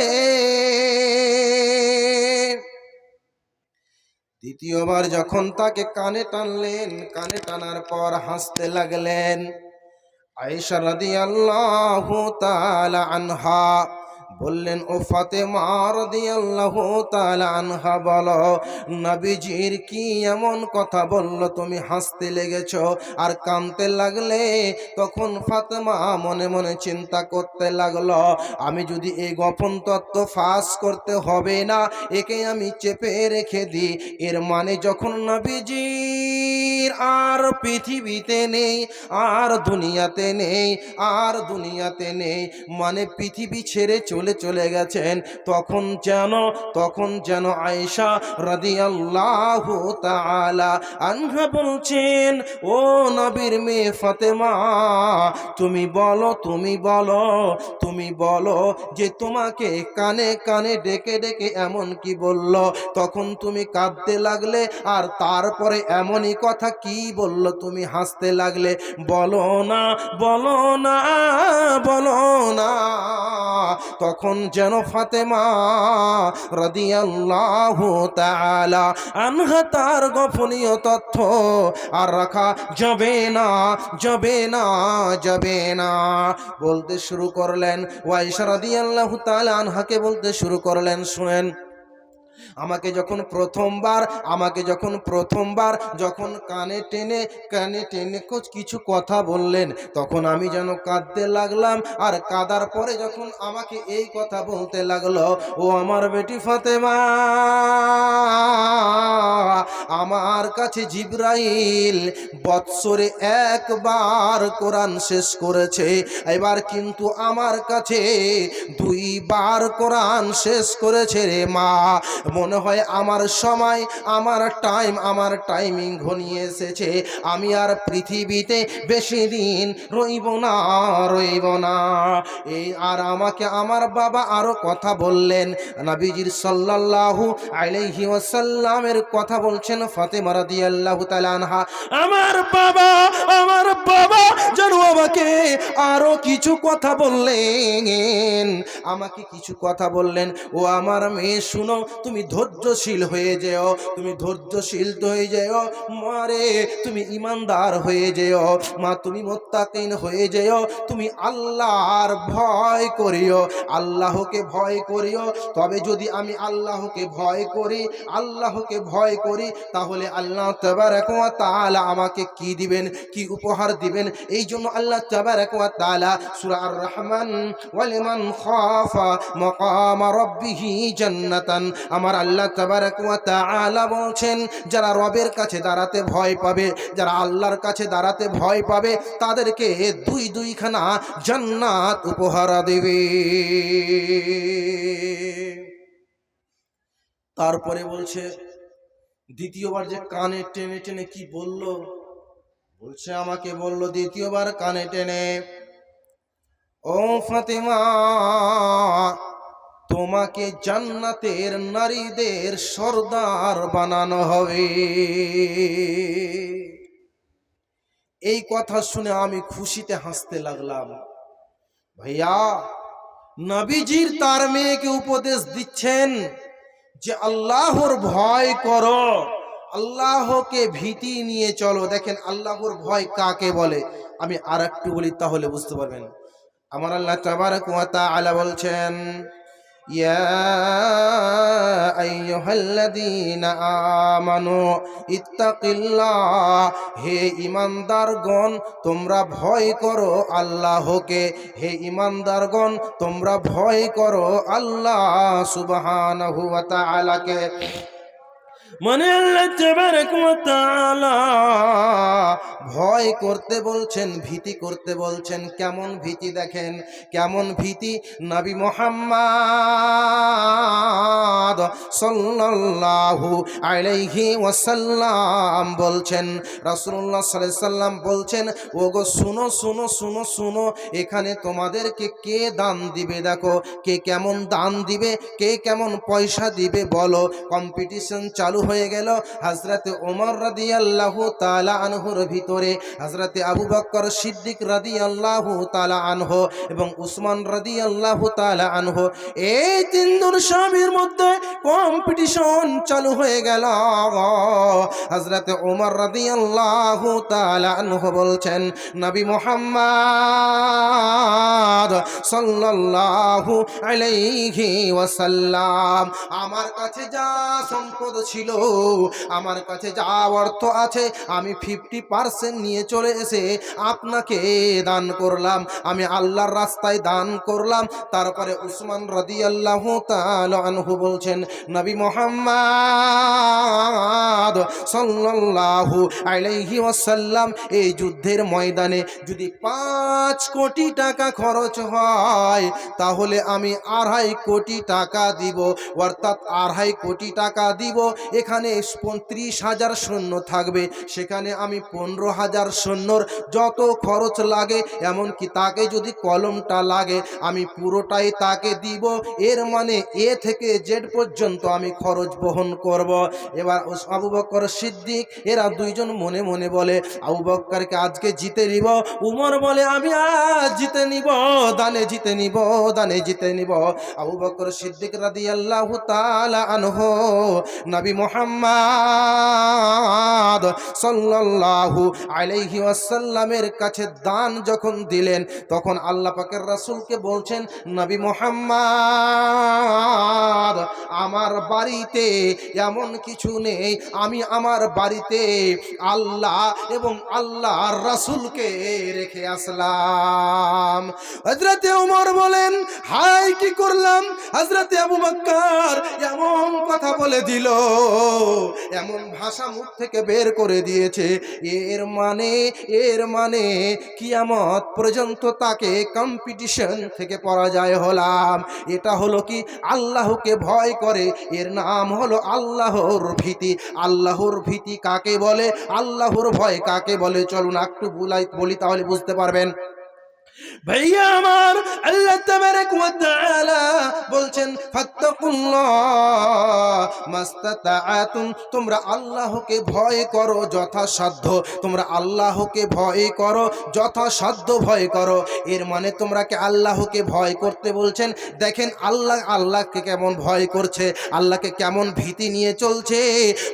দ্বিতীয়বার যখন তাকে কানে টানলেন, কানে টানার পর হাসতে লাগলেন। আয়েশা রাদিয়াল্লাহু তাআলা আনহা বললেন, ও ফাতেমা রাদিয়াল্লাহু তাআলা আনহা, বলো নবীজির কি এমন কথা বলল তুমি হাসতে লেগেছো আর কাঁদতে লাগলে? তখন ফাতেমা মনে মনে চিন্তা করতে লাগলো, আমি যদি এই গোপন তত্ত্ব ফাঁস করতে হবে না, একে আমি চেপে রেখে দিই। এর মানে যখন নবীজির নবীজির আর পৃথিবীতে নেই, আর দুনিয়াতে নেই, আর দুনিয়াতে নেই, মানে পৃথিবী ছেড়ে চলে গেছেন। তখন যেন আয়েশা রাদিয়াল্লাহু তাআলা আনহা বলছেন, ও নবীর মেয়ে ফাতেমা, তুমি বলো যে তোমাকে কানে কানে ডেকে ডেকে এমন কি বলল? তখন তুমি কাঁদতে লাগলে, আর তারপরে এমনই কথা কি বলল তুমি হাসতে লাগলে? বলো না, বলো না, বলো না। তখন যেন ফাতেমা রাদিয়াল্লাহু তাআলা আনহা তার গোপনীয় তথ্য আর রাখা যাবে না, যাবে না, যাবে না বলতে শুরু করলেন। আয়েশা রাদিয়াল্লাহু তাআলা আনহাকে বলতে শুরু করলেন, শুনেন, আমাকে যখন প্রথমবার যখন কানে টেনে কিছু কথা বললেন, তখন আমি যেন কাঁদতে লাগলাম। আর কাঁদার পরে যখন আমাকে এই কথা বলতে লাগলো, ও আমার বেটি ফাতেমা, আমার কাছে জিবরাইল বৎসরে একবার কোরআন শেষ করেছে, এবার কিন্তু আমার কাছে 2 বার কোরআন শেষ করেছে রে মা। মনে হয় আমার সময়, আমার টাইমিং ঘনিয়ে এসেছে, আমি আর পৃথিবীতে বেশি দিন রইব না। এই আর আমাকে আমার বাবা আরো কথা বললেন, নবীজির সাল্লাল্লাহু আলাইহি ওয়াসাল্লামের কথা বলছেন ফাতেমা রাদিয়াল্লাহু তাআলা আনহা, আমার বাবা যেন আমাকে আরো কিছু কথা বললেন, আমাকে কিছু কথা বললেন, ও আমার মেয়ে শুনো, তুমি ধৈর্যশীল হয়ে যেও, তুমি ধৈর্যশীল হয়ে যেও মারে, তুমি ইমানদার হয়ে যেও মা, তুমি মুত্তাকিন হয়ে যেও, তুমি আল্লাহর ভয় করিও, আল্লাহকে ভয় করিও। তবে যদি আমি আল্লাহকে ভয় করি তাহলে আল্লাহ তাবারাক ওয়া তাআলা আমাকে কি দিবেন, কি উপহার দিবেন? এই জন্য আল্লাহ তাবারাক ওয়া তাআলা সূরা আর রহমান, ওয়ালিমান খাফা মাকাম রাব্বিহি জান্নাতান, আমার আল্লাহ তাবারাক ওয়া তাআলা বলছেন, যারা রবের কাছে দাঁড়াতে ভয় পাবে, যারা আল্লাহর কাছে দাঁড়াতে ভয় পাবে, তাদেরকে 2খানা জান্নাত উপহার দেবে। তারপরে বলছে, দ্বিতীয়বার যে কানে টেনে টেনে কি বলল, বলছে আমাকে বলল দ্বিতীয়বার কানে টেনে, ও ফাতেমা, তোমাকে জান্নাতের নারীদের সর্দার বানানো হবে। এই কথা শুনে আমি খুশিতে হাসতে লাগলাম। ভাইয়া, নবীজির তার মেয়েকে উপদেশ দিচ্ছেন যে আল্লাহর ভয় করো, আল্লাহকে ভীতি নিয়ে চলো। দেখেন আল্লাহর ভয় কাকে বলে, আমি আর একটু বলি তাহলে বুঝতে পারবেন। আমার আল্লাহ তাবারাক ওয়া তাআলা বলছেন, ইয়া আইয়ুহাল্লাযীনা আমানু ইত্তাকিল্লাহ, হে ঈমানদারগণ তোমরা ভয় করো আল্লাহকে, হে ঈমানদারগণ তোমরা ভয় করো আল্লাহ সুবহানাহু ওয়া তাআলাকে। মানে আল্লাহ তাবারাক ওয়া তাআলা ভয় করতে বলছেন, ভীতি করতে বলছেন। কেমন ভীতি দেখেন, কেমন ভীতি। নবী মুহাম্মদ সাল্লাল্লাহু আলাইহি ওয়াসাল্লাম বলছেন, রাসূলুল্লাহ সাল্লাল্লাহু আলাইহি সাল্লাম বলছেন, ওগো শুনো শুনো শুনো শুনো, এখানে তোমাদেরকে কে দান দিবে, দেখো কে কেমন দান দিবে, কে কেমন পয়সা দিবে বলো। কম্পিটিশন চালু হয়ে গেল। হযরতে ওমর রাদিয়াল্লাহু তাআলা আনহুর ভিতরে হযরতে আবু বকর সিদ্দিক রাদিয়াল্লাহু তাআলা আনহু এবং উসমান রাদিয়াল্লাহু তাআলা আনহু, এই তিনজন স্বামীর মধ্যে কম্পিটিশন চালু হয়ে গেল। হযরতে ওমর রাদিয়াল্লাহু তাআলা আনহু বলছেন, নবী মুহাম্মদ সাল্লাল্লাহু আলাইহি ওয়াসাল্লাম, আমার কাছে যা সম্পদ ছিল আমার কাছে যা অর্থ আছে আমি 50% নিয়ে চলে এসে আপনাকে দান করলাম, আমি আল্লাহর রাস্তায় দান করলাম। তারপরে উসমান রাদিয়াল্লাহু তাআলা আনহু বলছেন, নবী মুহাম্মদ সাল্লাল্লাহু আলাইহি ওয়াসাল্লাম এই যুদ্ধের ময়দানে যদি 5 কোটি টাকা খরচ হয় তাহলে আমি 2.5 কোটি টাকা দিব, অর্থাৎ 2.5 কোটি টাকা দিব। এখানে 35,000 সৈন্য থাকবে, সেখানে আমি 15,000 সৈন্যর যত খরচ লাগে, এমনকি তাকে যদি কলমটা লাগে আমি পুরোটাই তাকে দিব। এর মানে এ থেকে জেড পর্যন্ত আমি খরচ বহন করব। এবার আবু বকর সিদ্দিক এরা দুইজন মনে মনে বলে, আবু বকরকে আজকে জিতে নিব। উমর বলে, আমি আজ জিতে নিব, দানে জিতে নিব, দানে জিতে নিব। আবু বকর সিদ্দিক রাদিয়াল্লাহু তাআলা আনহু নবী মুহাম্মদ সাল্লাল্লাহু আলাইহি ওয়াসাল্লামের কাছে দান যখন দিলেন, তখন আল্লাহ পাকের রাসূলকে বলছেন, নবী মুহাম্মদ আমার বাড়িতে এমন কিছু নেই, আমি আমার বাড়িতে আল্লাহ এবং আল্লাহর রাসূলকে রেখে আসলাম। হযরতে ওমর বলেন, হাই কি করলাম? হযরতে আবু বকর এমন কথা বলে দিল, এমন ভাষা মুখ থেকে বের করে দিয়েছে, এর মানে কিয়ামত পর্যন্ত তাকে কম্পিটিশন থেকে পরাজয় হলাম। এটা হলো কি? আল্লাহকে ভয় করে, এর নাম হলো আল্লাহর ভীতি। আল্লাহর ভীতি কাকে বলে? আল্লাহর ভয় কাকে বলে? চলুন একটু বলি, তাহলে বুঝতে পারবেন। ভাইয়া আমার, আল্লাহ তাবারাক ওয়া তাআলা বলছেন, ফাত্তাকুল্লাহ মাস্তাতাআতুম, তোমরা আল্লাহকে ভয় করো যথাসাধ্য, তোমরা আল্লাহকে ভয় করো যথাসাধ্য ভয় করো। এর মানে তোমরা কি আল্লাহকে ভয় করতে বলছেন? দেখেন আল্লাহকে কেমন ভয় করছে, আল্লাহকে কেমন ভীতি নিয়ে চলছে।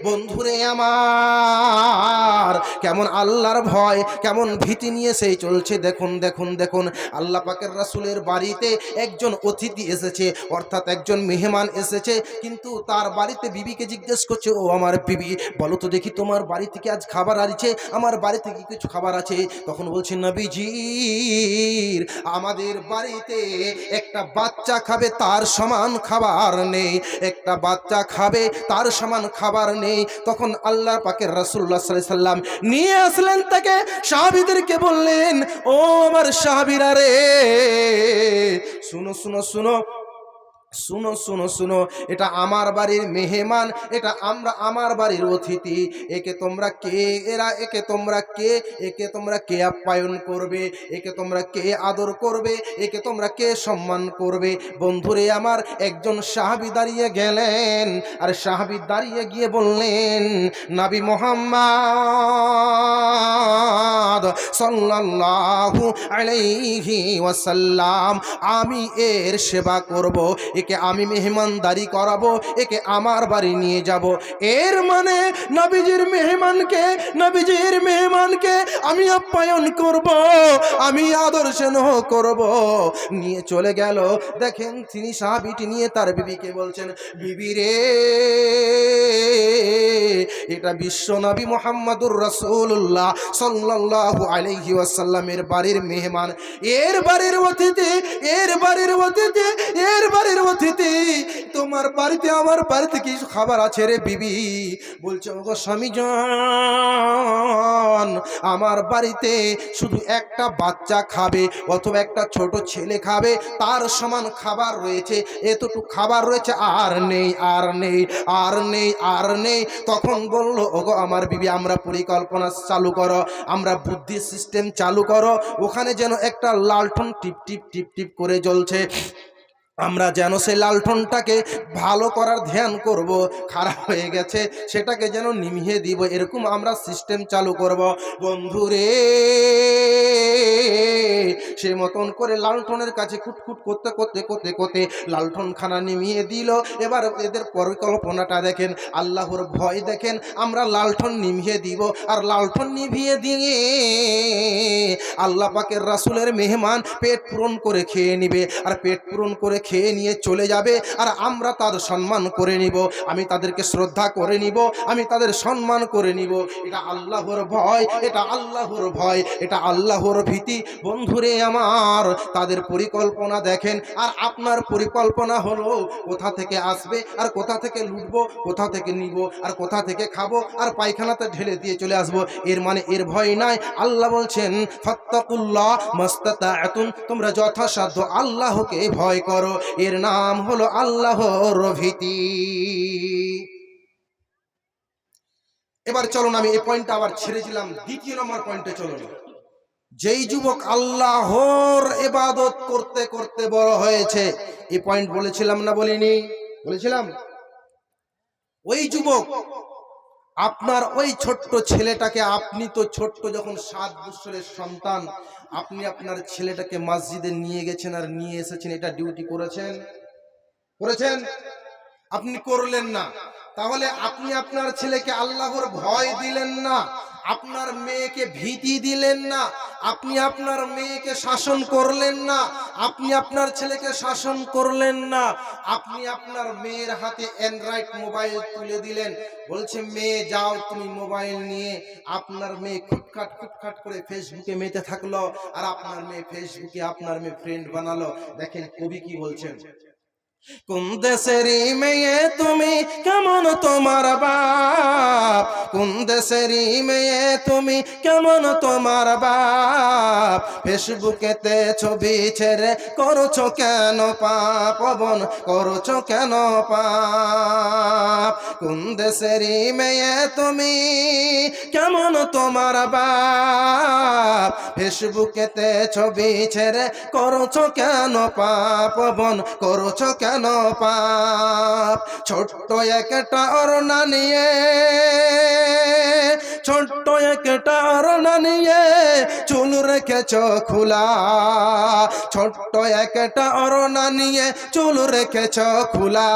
বন্ধুরে আমার, কেমন আল্লাহর ভয়, কেমন ভীতি নিয়ে সেই চলছে। দেখুন দেখুন দেখুন, আল্লাহ পাকের রাসূলের বাড়িতে একজন অতিথি এসেছে, অর্থাৎ একজন মেহমান এসেছে, কিন্তু তার বাড়িতে বিবিকে জিজ্ঞেস করছে, ও আমার বিবি, বলো তো দেখি তোমার বাড়ি থেকে আজ খাবার আছে? আমার বাড়ি থেকে কিছু খাবার আছে। তখন বলছে, নবীজির আমাদের বাড়িতে একটা বাচ্চা খাবে তার সমান খাবার নেই, একটা বাচ্চা খাবে তার সমান খাবার নেই। তখন আল্লাহ পাকের রাসূলুল্লাহ সাল্লাল্লাহু আলাইহি সাল্লাম নিয়ে আসলেন তাকে, সাহাবীদেরকে বললেন, ও আমার সাহাবীরা রে, শুনো শুনো শুনো শুনো শুনো শুনো, এটা আমার বাড়ির মেহমান, এটা আমার বাড়ির অতিথি। একে তোমরা কে একে তোমরা কে আপ্যায়ন করবে, একে তোমরা কে আদর করবে, একে তোমরা কে সম্মান করবে? বন্ধুরে আমার, একজন সাহাবী দাঁড়িয়ে গেলেন, আর সাহাবী দাঁড়িয়ে গিয়ে বললেন, নবী মুহাম্মদ সাল্লাল্লাহু আলাইহি ওয়াসাল্লাম, আমি এর সেবা করব, একে আমি মেহমানদারি করাবো, একে আমার বাড়ি নিয়ে যাব। এর মানে নবীজির মেহমানকে আমি আপ্যায়ন করব, আমি আদর স্নেহ করব। নিয়ে চলে গেল। দেখেন তিনি সাহাবীটি নিয়ে তার বিবিকে বলছেন, বিবি রে, এটা বিশ্ব নবী মুহাম্মদুর রাসূলুল্লাহ সাল্লাল্লাহু আলাইহি ওয়াসাল্লামের বাড়ির মেহমান, এর বাড়ির অতিথি, তোমার বাড়িতে আমার বাড়িতে কিছু খাবার আছে রে বিবি। বলছে, ওগো স্বামী জান, আমার বাড়িতে শুধু একটা বাচ্চা খাবে অথবা একটা ছোট ছেলে খাবে, তার সমান খাবার রয়েছে, এতটুকু খাবার রয়েছে, আর নেই। তখন বলল, ওগো আমার বিবি, আমরা পরিকল্পনা চালু করো, আমরা বুদ্ধি সিস্টেম চালু করো, ওখানে যেন একটা লালটন টিপ টিপ টিপ টিপ করে জ্বলছে, আমরা যেন সেই লালটনটাকে ভালো করার ধ্যান করব, খারাপ হয়ে গেছে সেটাকে যেন নিভিয়ে দিব, এরকম আমরা সিস্টেম চালু করব। বন্ধুরে, সে মতন করে লালটনের কাছে খুটখুট করতে লালটনখানা নিভিয়ে দিল। এবার এদের পরিকল্পনাটা দেখেন, আল্লাহর ভয় দেখেন। আমরা লালটন নিভিয়ে দিব, আর লালটন নিভিয়ে দিয়ে আল্লাহ পাকের রাসূলের মেহমান পেট পূরণ করে খেয়ে নিবে, আর পেট পূরণ করে খেয়ে নিয়ে চলে যাবে, আর আমরা তার সম্মান করে নিব, আমি তাদেরকে শ্রদ্ধা করে নিব, আমি তাদের সম্মান করে নিব। এটা আল্লাহর ভয়, এটা আল্লাহর ভয়, এটা আল্লাহর ভীতি। বন্ধুরে আমার, তাদের পরিকল্পনা দেখেন, আর আপনার পরিকল্পনা হলো কোথা থেকে আসবে আর কোথা থেকে লুটবো, কোথা থেকে নিব আর কোথা থেকে খাবো আর পায়খানাতে ঢেলে দিয়ে চলে আসবো। এর মানে এর ভয় নাই। আল্লাহ বলছেন ফাত্তাকুল্লাহ মাস্তাতাতুম, তোমরা যথাসাধ্য আল্লাহকে ভয় করো। এর নাম হলো আল্লাহর ভীতি। এবার চলুন, আমি এই পয়েন্টটা আবার ছেড়েছিলাম, দ্বিতীয় নম্বর পয়েন্টে চলুন। যেই যুবক আল্লাহর ইবাদত করতে করতে বড় হয়েছে, এই পয়েন্ট বলেছিলাম না বলিনি? বলেছিলাম। ওই যুবক, আপনার ওই ছোট্ট ছেলেটাকে, আপনি তো ছোট্ট যখন 7 বছরের সন্তান, আপনি আপনার ছেলেটাকে মসজিদে নিয়ে গেছেন আর নিয়ে এসেছেন, এটা ডিউটি করেছেন? করেছেন? আপনি করলেন না। তাহলে আপনি আপনার ছেলেকে আল্লাহর ভয় দিলেন না, আপনার মেয়েকে ভীতি দিলেন না, আপনি আপনার মেয়েকে শাসন করলেন না, আপনি আপনার ছেলেকে শাসন করলেন না, আপনি আপনার মেয়ের হাতে অ্যান্ড্রয়েড মোবাইল তুলে দিলেন, বলছে মেয়ে যাও তুমি মোবাইল নিয়ে। আপনার মেয়ে খুটখাট খুটখাট করে ফেসবুকে মেতে থাকলো, আর আপনার মেয়ে ফেসবুকে আপনার মেয়ে ফ্রেন্ড বানালো। দেখেন কবি কি বলছেন, কোন দেশেরই মেয়ে তুমি, কেমন তোমার বাপ, কোন দেশেরই মেয়ে তুমি, কেমন তোমার বাপ, ফেসবুকেতে ছবি ছেড়ে করছো কেন পাপ, বোন করছো কেন পাপ, কোন দেশেরই মেয়ে তুমি, কেমন তোমার বাপ, ফেসবুকেতে ছবি ছেড়ে করছো কেন পাপ, বোন করছো কেন পাপ, ছোট্ট একটা ওড়না নিয়ে, ছোট্ট একটা ওড়না নিয়ে চুল রেখেছ খোলা, ছোট্ট একটা ওড়না নিয়ে চুল রেখেছ খোলা,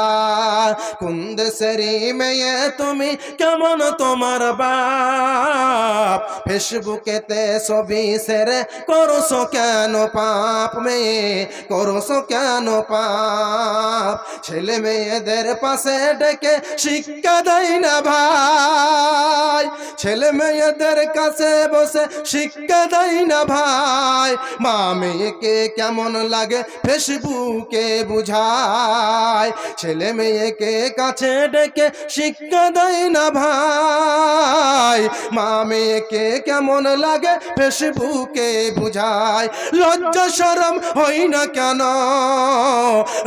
কোন দেশেরই মেয়ে তুমি, কেমন তোমার বাপ, ফেসবুকেতে ছবি ছেড়ে করছো কেন পাপ, মেয়ে করছো কেন পাপ, ছেলে মেয়েদের পাশে ডেকে শিক্ষা দেয় না ভাই, ছেলে মেয়েদের কাছে বসে শিক্ষা দেয় না ভাই, মা মেয়েকে কেমন লাগে ফেসবুকে বুঝায়, ছেলে মেয়েকে কাছে ডেকে শিক্ষা দেয় না ভাই, মা মেয়েকে কেমন লাগে ফেসবুকে বুঝায়, লজ্জা শরম হয় না কেন,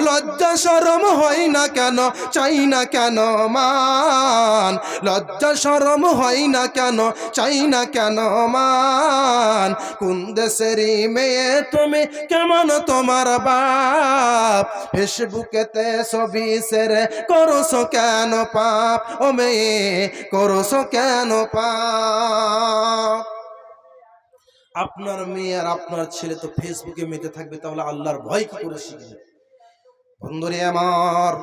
লজ্জা শরম হয় না কেন, চাই না কেন মান, লজ্জা শরম হয় না কেন, চাই না কেন মান, কোন দেশেরই মেয়ে তুমি, কেমন তোমার বাপ, ফেসবুকেতে ছবি ছেড়ে করছো কেন পাপ, ও মেয়ে করছো কেন পাপ। আপনার মেয়ে আর আপনার ছেলে তো ফেসবুকে মেতে থাকবে, তাহলে আল্লাহর ভয় কি করে শিখবে? বন্ধুরে আমার,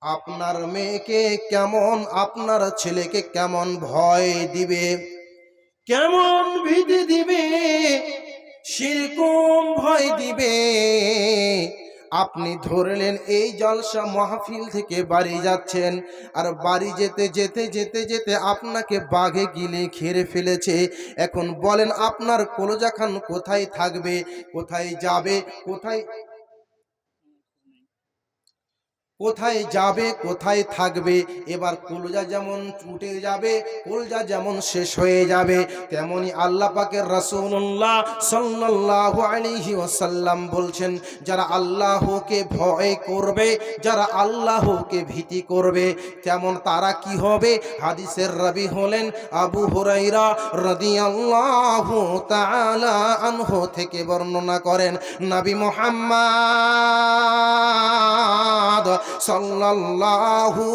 আপনার মেয়েকে কেমন, আপনার ছেলেকে কেমন ভয় দিবে, কেমন ভীতি দিবে, সেরকম ভয় দিবে। আপনি ধরলেন এই জলসা মাহফিল থেকে বাড়ি যাচ্ছেন, আর বাড়ি যেতে যেতে যেতে যেতে আপনাকে বাঘে গিলে খেয়ে ফেলেছে। এখন বলেন আপনার কলিজা খান কোথায় থাকবে, কোথায় যাবে, কোথায় কোথায় যাবে, কোথায় থাকবে? এবার কলিজা যেমন ছুটে যাবে, কলিজা যেমন শেষ হয়ে যাবে, তেমনি আল্লাহ পাকের রাসূলুল্লাহ সাল্লাল্লাহু আলাইহি ওয়াসাল্লাম বলছেন, যারা আল্লাহকে ভয় করবে, যারা আল্লাহকে ভীতি করবে, তেমন তারা কি হবে? হাদিসের রাবি হলেন আবু হুরায়রা রাদিয়াল্লাহু তাআলা আনহু থেকে বর্ণনা করেন, নবী মুহাম্মদ সাল্লাল্লাহু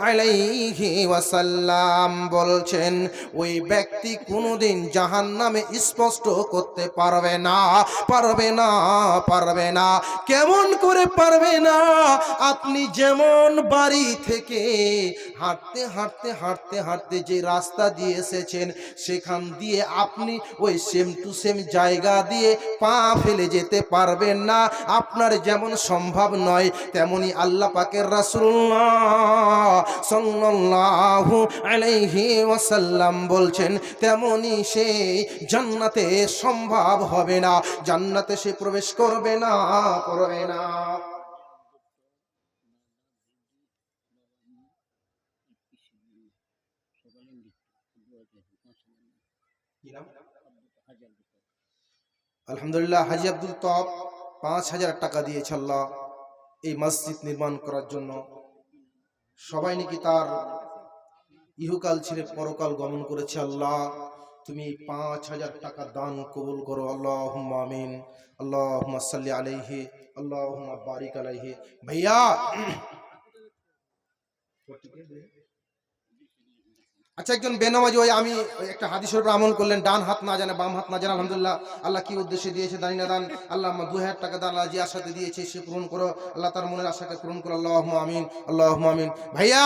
আলাইহি ওয়াসাল্লাম বলছেন ওই ব্যক্তি কোনোদিন জাহান্নামে স্পষ্ট করতে পারবে না, পারবে না, পারবে না। কেমন করে পারবে না? আপনি যেমন বাড়ি থেকে হাঁটতে হাঁটতে হাঁটতে হাঁটতে যে রাস্তা দিয়ে এসেছেন সেখান দিয়ে আপনি ওই সেম টু সেম জায়গা দিয়ে পা ফেলে যেতে পারবেন না। আপনার যেমন সম্ভব নয় তেমনি আল্লাহ পাকের রাসূলুল্লাহ সাল্লাল্লাহু আলাইহি ওয়াসাল্লাম বলছেন তেমনি সে জান্নাতে সম্ভব হবে না, জান্নাতে সে প্রবেশ করবে না, করবে না। আলহামদুলিল্লাহ, হাজী আব্দুল তপ ৫,০০০ টাকা দিয়েছে আল্লাহ এই মসজিদ নির্মাণ করার জন্য। সবাই নাকি তার ইহকাল ছেড়ে পরকাল গমন করেছে। আল্লাহ তুমি ৫,০০০ টাকা দান কবুল করো, আল্লাহুম্মা আমিন। আল্লাহুম্মা সাল্লি আলাইহি, আল্লাহুম্মা বারিক আলাইহি। ভাইয়া আচ্ছা, একজন বেনামাজি ওই আমি ওই একটা হাদিসের উপর আমল করলেন, ডান হাত না জানে বাম হাত না জানে। আলহামদুলিল্লাহ, আল্লাহ কি উদ্দেশ্যে দিয়েছে জানি না দান। আল্লাহ আমার ২,০০০ টাকা দান আল্লাহ যে আশাতে দিয়েছে সে পূরণ করো, আল্লাহ তার মনের আশাকে পূরণ করো, আল্লাহুম্মা আমিন, আল্লাহুম্মা আমিন। ভাইয়া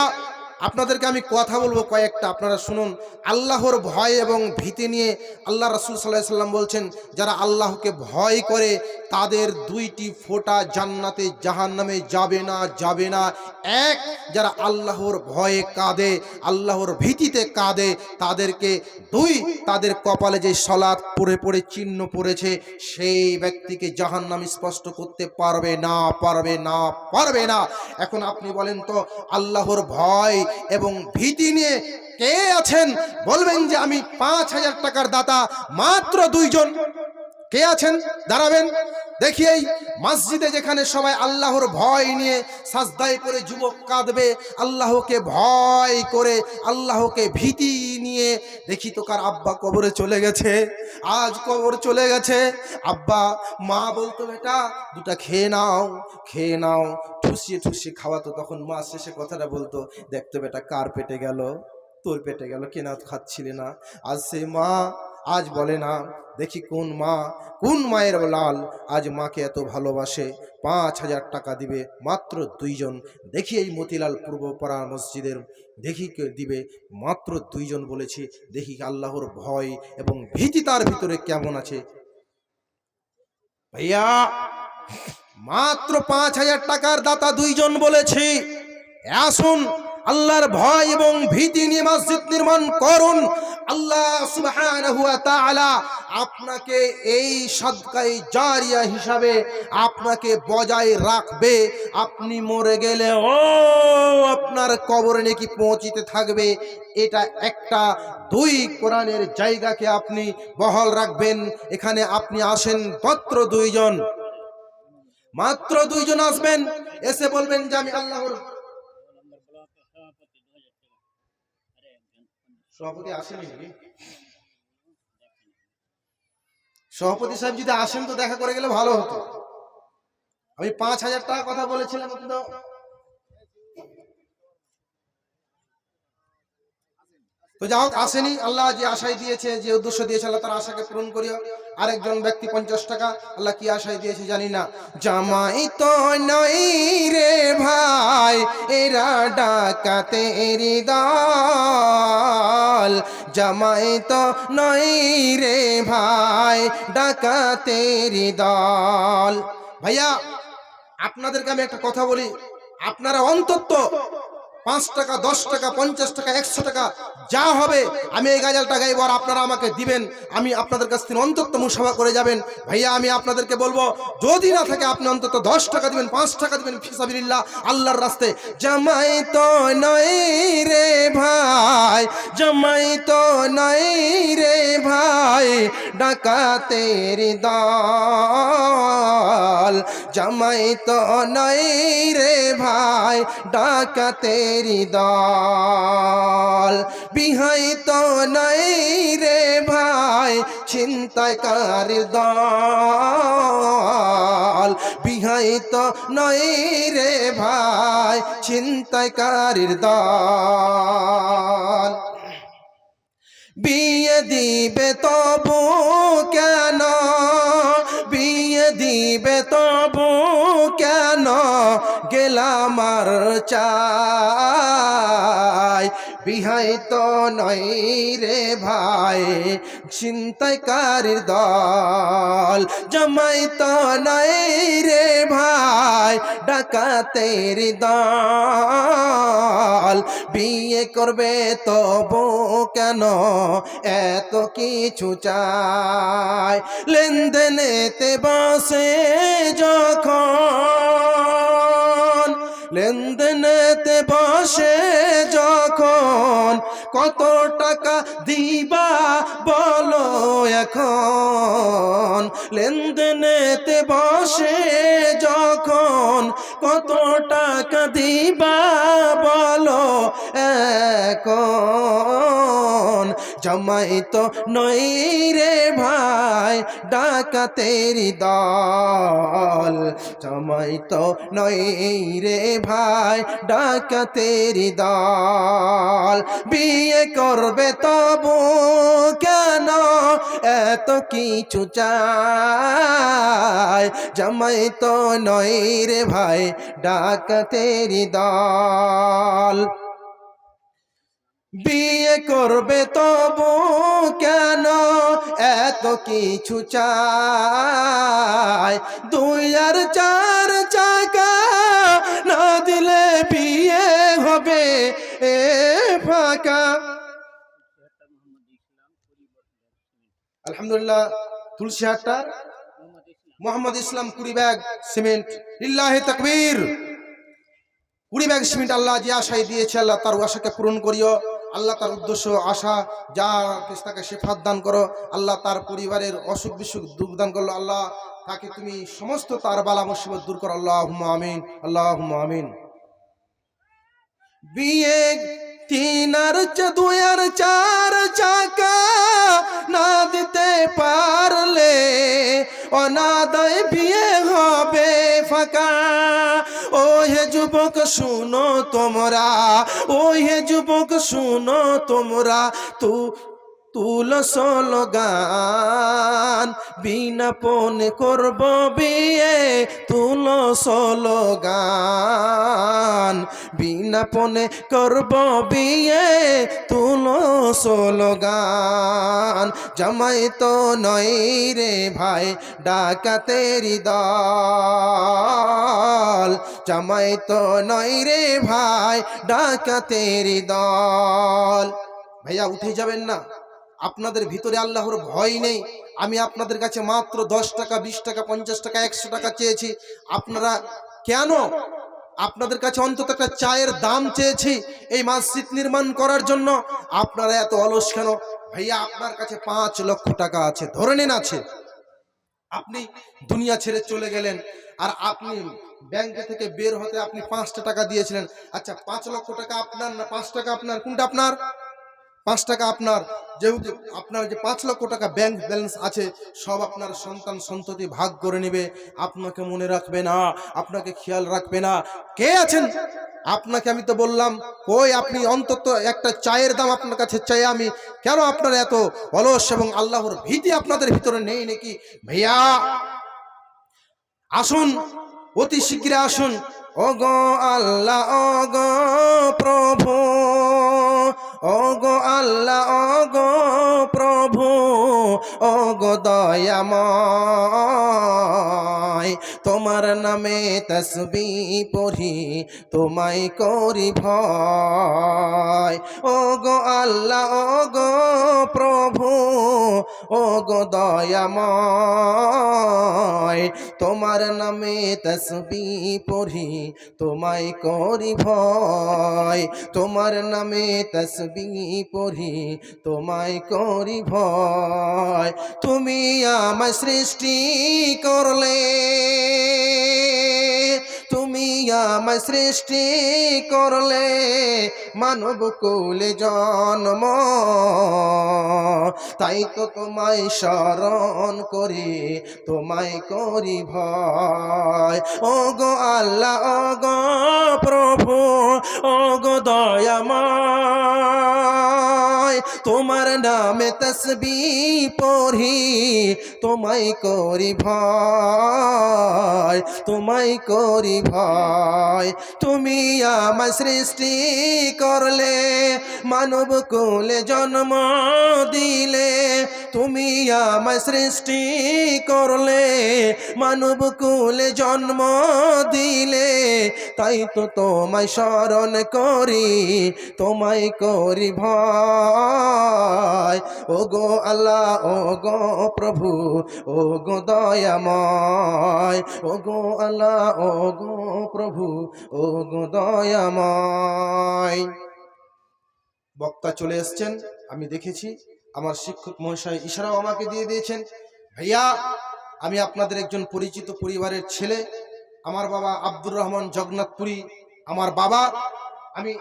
আপনাদেরকে আমি কথা বলবো কয়েকটা, আপনারা শুনুন। আল্লাহর ভয় এবং ভীতি নিয়ে আল্লাহ রাসূল সাল্লাল্লাহু আলাইহি ওয়াসাল্লাম বলছেন যারা আল্লাহকে ভয় করে তাদের ২টি ফোঁটা জান্নাতে জাহান্নামে যাবে না, যাবে না। এক, যারা আল্লাহর ভয়ে কাঁদে, আল্লাহর ভীতিতে কাঁদে তাদেরকে ২, তাদের কপালে যে সালাত পড়ে পড়ে চিহ্ন পড়েছে সেই ব্যক্তিকে জাহান্নাম স্পষ্ট করতে পারবে না, পারবে না, পারবে না। এখন আপনি বলেন তো আল্লাহর ভয় এবং ভীতি নিয়ে কে আছেন বলবেন যে আমি ৫,০০০ টাকার দাতা? মাত্র ২ জন। কে আছেন? দাঁড়াবেন দেখি। এই মসজিদে যেখানে সবাই আল্লাহর ভয় নিয়ে সাজদায় করে যুবক কাঁদবে, আল্লাহকে ভয় করে আল্লাহকে ভীতি নিয়ে, দেখি তো কার আব্বা কবরে চলে গেছে, আজ কবর চলে গেছে। আব্বা মা বলতো বেটা দুটা খেয়ে নাও, খেয়ে নাও, ঠুসিয়ে ঠুসিয়ে খাওয়াতো। তখন মা শেষে কথাটা বলতো, দেখতো বেটা কার পেটে গেল, তোর পেটে গেল, কেনা খাচ্ছিলি না। আজ সে মা আজ বলে না। দেখি কোন মা, কোন মায়ের লাল আজ মাকে এত ভালোবাসে, ৫,০০০ টাকা দিবে মাত্র ২ জন। দেখি এই মতিলাল পূর্বপাড়া মসজিদের দেখি কে দিবে, মাত্র ২ জন বলেছি। দেখি আল্লাহর ভয় এবং ভীতি তার ভিতরে কেমন আছে। ভাইয়া মাত্র ৫,০০০ টাকার দাতা ২ জন বলেছি। আসুন আল্লাহর ভয় এবং ভীতি নিয়ে মসজিদ নির্মাণ করুন। আল্লাহ সুবহানাহু ওয়া তাআলা আপনাকে এই সাদকায়ে জারিয়া হিসাবে আপনাকে বজায় রাখবে। আপনি মরে গেলে ও আপনার কবরে নাকি পৌঁছিতে থাকবে। এটা একটা। ২, কোরআনের জায়গাকে আপনি বহাল রাখবেন। এখানে আপনি আসেন মাত্র ২ জন, মাত্র ২ জন আসবেন, এসে বলবেন যে আমি আল্লাহর সভাপতি আসেনি নাকি? সভাপতি সাহেব যদি আসেন তো দেখা করে গেলে ভালো হতো। আমি ৫,০০০ টাকা কথা বলেছিলাম, কিন্তু তো যাই হোক আসেনি। আল্লাহ যে আশায় দিয়েছে, যে উদ্দেশ্য দিয়েছে, আল্লাহ তার আশাকে পূরণ করিও। আরেকজন ব্যক্তি ৫০ টাকা, আল্লাহ কি আশায় দিয়েছে জানি না। জামাই তো নই রে ভাই এরা ডাকাতের দল, জামাই তো নই রে ভাই ডাকাতের দল। ভাইয়া আপনাদেরকে আমি একটা কথা বলি, আপনারা অন্তত ৫ টাকা, ১০ টাকা, ৫০ টাকা, ১০০ টাকা যা হবে, আমি এই গাজালটা গাইব আর আপনারা আমাকে দিবেন। আমি আপনাদের কাছ থেকে অন্তত মুসাফা করে যাবেন। ভাইয়া আমি আপনাদেরকে বলবো, যদি না থাকে আপনি অন্তত ১০ টাকা দিবেন, ৫ টাকা দিবেন ফিসাবিলিল্লাহ, আল্লাহর রাস্তায়। জামাই তো নয় রে ভাই, জামাই তো নয় রে ভাই ডাকাতের দল, জামাই তো নয় রে ভাই ডাকাতের তেরি দল বিহাই তো নাই রে ভাই ছিনতাইকারী দল বিহাই তো নাই রে ভাই ছিনতাইকারীর দল বিয়ে দিবে তবু কেন বিয়ে দিবে তবু কেন গেলাম আর চাই বিহাই তো নয় রে ভাই ছিনতাইকারীর দল জামাই তো নয় রে ভাই ডাকাতের দল বিয়ে করবে তবু কেন এত কিছু চাই লেনদেনেতে বসে যখন লেনদেনেতে বসে যখন কত টাকা দিবা বলো এখন লেনদেনেতে বসে যখন কত টাকা দিবা বলো এখন জামাই তো নই রে ভাই ডাকাতেরি দল জামাই তো নই রে ভাই ডাকাতেরি দল বিয়ে করবে তবু কেন এত কিছু চাই জামাই তো নই রে ভাই ডাকাতেরি দল বিয়ে করবে তবু কেন এত কিছু চাই দুই আর চার চাকা না দিলে বিয়ে হবে এ ফাঁকা আলহামদুলিল্লাহ তুলসিহাটটা মোহাম্মদ ইসলাম 20 ব্যাগ সিমেন্ট লিল্লাহি তাকবীর 20 ব্যাগ সিমেন্ট আল্লাহ যে আশায় দিয়েছে আল্লাহ তার আশাকে পূরণ করিও আল্লাহ তার উদ্দেশ্য আশা যা তাকে শেফাত দান করো আল্লাহ তার পরিবারের অসুখ বিসুখ দুঃখ দান করলো আল্লাহ তাকে তুমি সমস্ত তার বালা মুসিবত দূর করো আল্লাহুম্মা আমিন আল্লাহুম্মা আমিন বিয়ে 3 আর 2 আর 4 চাকা না দিতে পারলে অনাদায় বিয়ে হবে ফাঁকা ও হে যুবক শুনো তোমরা ও হে যুবক শুনো তোমরা তুল স্লোগান বিনা পণে করব বিয়ে তুল স্লোগান বিনা পণে করব বিয়ে তুল স্লোগান জামাই তো নয় রে ভাই ডাকাতেরি দল জামাই তো নয় রে ভাই ডাকাতেরি দল ভাইয়া উঠে যাবেন না আপনাদের ভিতরে আল্লাহর ভয় নেই আমি আপনাদের কাছে মাত্র 10 টাকা 20 টাকা 50 টাকা 100 টাকা চেয়েছি আপনারা কেন আপনাদের কাছে অন্তত একটা চায়ের দাম চেয়েছি এই মসজিদ নির্মাণ করার জন্য আপনারা এত অলস কেন ভাইয়া আপনার কাছে 5 লক্ষ টাকা আছে ধরে নেন আছে আপনি দুনিয়া ছেড়ে চলে গেলেন আর আপনি ব্যাংকে থেকে বের হতে আপনি 5টা টাকা দিয়েছিলেন আচ্ছা 5 লক্ষ টাকা আপনার না 5 টাকা আপনার কোনটা আপনার 5 টাকা আপনার যেহেতু আপনার যে 5 লক্ষ টাকা ব্যাংক ব্যালেন্স আছে সব আপনার সন্তান সন্ততি ভাগ করে নেবে আপনাকে মনে রাখবে না আপনাকে খেয়াল রাখবে না কে আছেন আপনাকে আমি তো বললাম কই আপনি অন্তত একটা চায়ের দাম আপনার কাছে চাই আমি কেন আপনার এত অলস এবং আল্লাহর ভীতি আপনাদের ভিতরে নেই নাকি ভাইয়া আসুন অতি শীঘ্র আসুন ওগো আল্লাহ ওগো প্রভু ওগো আল্লাহ ওগো প্রভু ওগো দয়াময় তোমার নামে তাসবিহ পড়ি তোমায় করি ভয় ওগো আল্লাহ ওগো প্রভু ওগো দয়াময় তোমার নামে তাসবিহ পড়ি তোমায় করি ভয় তোমার নামে তাসবিহ পড়ি তোমায় করি ভয় তুমি আমায় সৃষ্টি করলে তুমি আমায় সৃষ্টি করলে মানব কুলে জন্ম, তাই তো তোমায় স্মরণ করি, তোমায় করি ভয়। ও গো আল্লাহ, ও গো প্রভু, ও গো দয়াময়, তোমার নামে তসবিহ পড়ি, তোমায় করি ভয়, তোমায় করি ভয়। তুমি আমার সৃষ্টি করলে মানব কুলে জন্ম দিলে, তুমি আমার সৃষ্টি করলে মানব কুলে জন্ম দিলে, তাই তো তোমায় স্মরণ করি, তোমায় করি ভয়। ও গো আল্লাহ, ও গো প্রভু, ও গো দয়াময়, ও গো আল্লাহ, ও গো প্রভু, ও গো দয়াময়। বক্তা চলে এসছেন, আমি দেখেছি। আমার শিক্ষক মহাশয় ইশারাও আমাকে দিয়ে দিয়েছেন। ভাইয়া, আমি আপনাদের একজন পরিচিত পরিবারের ছেলে। আমার বাবা আব্দুর রহমান জগন্নাথপুরী আমার বাবা। আমি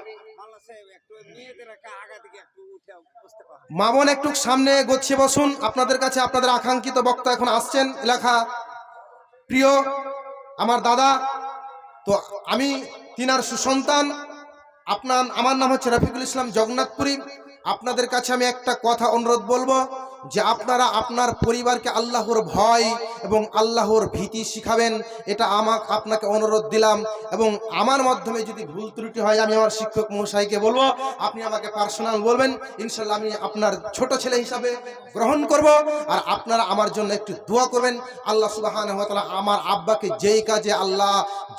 মামন একটু সামনে গছিয়ে বসুন। আপনাদের কাছে আপনাদের আকাঙ্ক্ষিত বক্তা এখন আসছেন, এলাকা প্রিয় আমার দাদা। তো আমি তিনার সুসন্তান। আমার নাম হচ্ছে রফিকুল ইসলাম জগন্নাথপুরী। আপনাদের কাছে আমি একটা কথা অনুরোধ বলবো, যে আপনারা আপনার পরিবারকে আল্লাহর ভয় এবং আল্লাহর ভীতি শিখাবেন, এটা আপনাকে অনুরোধ দিলাম। এবং আমার মাধ্যমে যদি ভুল ত্রুটি হয়, আমি আমার শিক্ষক মহাশয়কে বলবো, আপনি আমাকে পার্সোনাল বলবেন, ইনশাল্লাহ আমি আপনার ছোট ছেলে হিসাবে গ্রহণ করব। আর আপনারা আমার জন্য একটু দোয়া করবেন। আল্লাহ সুবহানাহু ওয়া তাআলা আমার আব্বাকে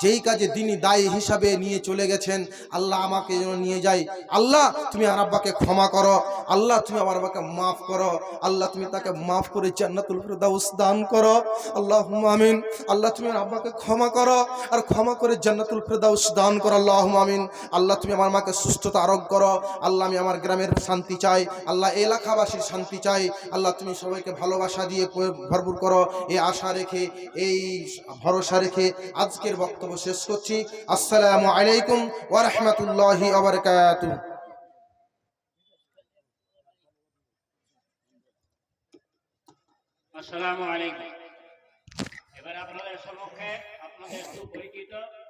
যেই কাজে দিনী দায়ী হিসাবে নিয়ে চলে গেছেন, আল্লাহ আমাকে যেন নিয়ে যায়। আল্লাহ তুমি আমার আব্বাকে ক্ষমা করো, আল্লাহ তুমি আমার আব্বাকে মাফ করো, আল্লাহ তুমি তাকে মাফ করে জান্নাতুল ফিরদাউস দান করো, আল্লাহুম্মা আমিন। আল্লাহ তুমি আমার আব্বাকে ক্ষমা করো, আর ক্ষমা করে জান্নাতুল ফিরদাউস দান করো, আল্লাহুম্মা আমিন। আল্লাহ তুমি আমার মাকে সুস্থতা আরোগ্য করো। আল্লাহ আমি আমার গ্রামের শান্তি চাই, আল্লাহ এলাকাবাসীর শান্তি চাই। আল্লাহ তুমি সবাইকে ভালোবাসা দিয়ে ভরপুর করো, এই আশা রেখে, এই ভরসা রেখে আজকের বক্তব্য শেষ করছি। আসসালামু আলাইকুম ওয়া রাহমাতুল্লাহি ওয়া বারাকাতুহু। আসসালামু আলাইকুম। এবার আপনাদের সম্মুখে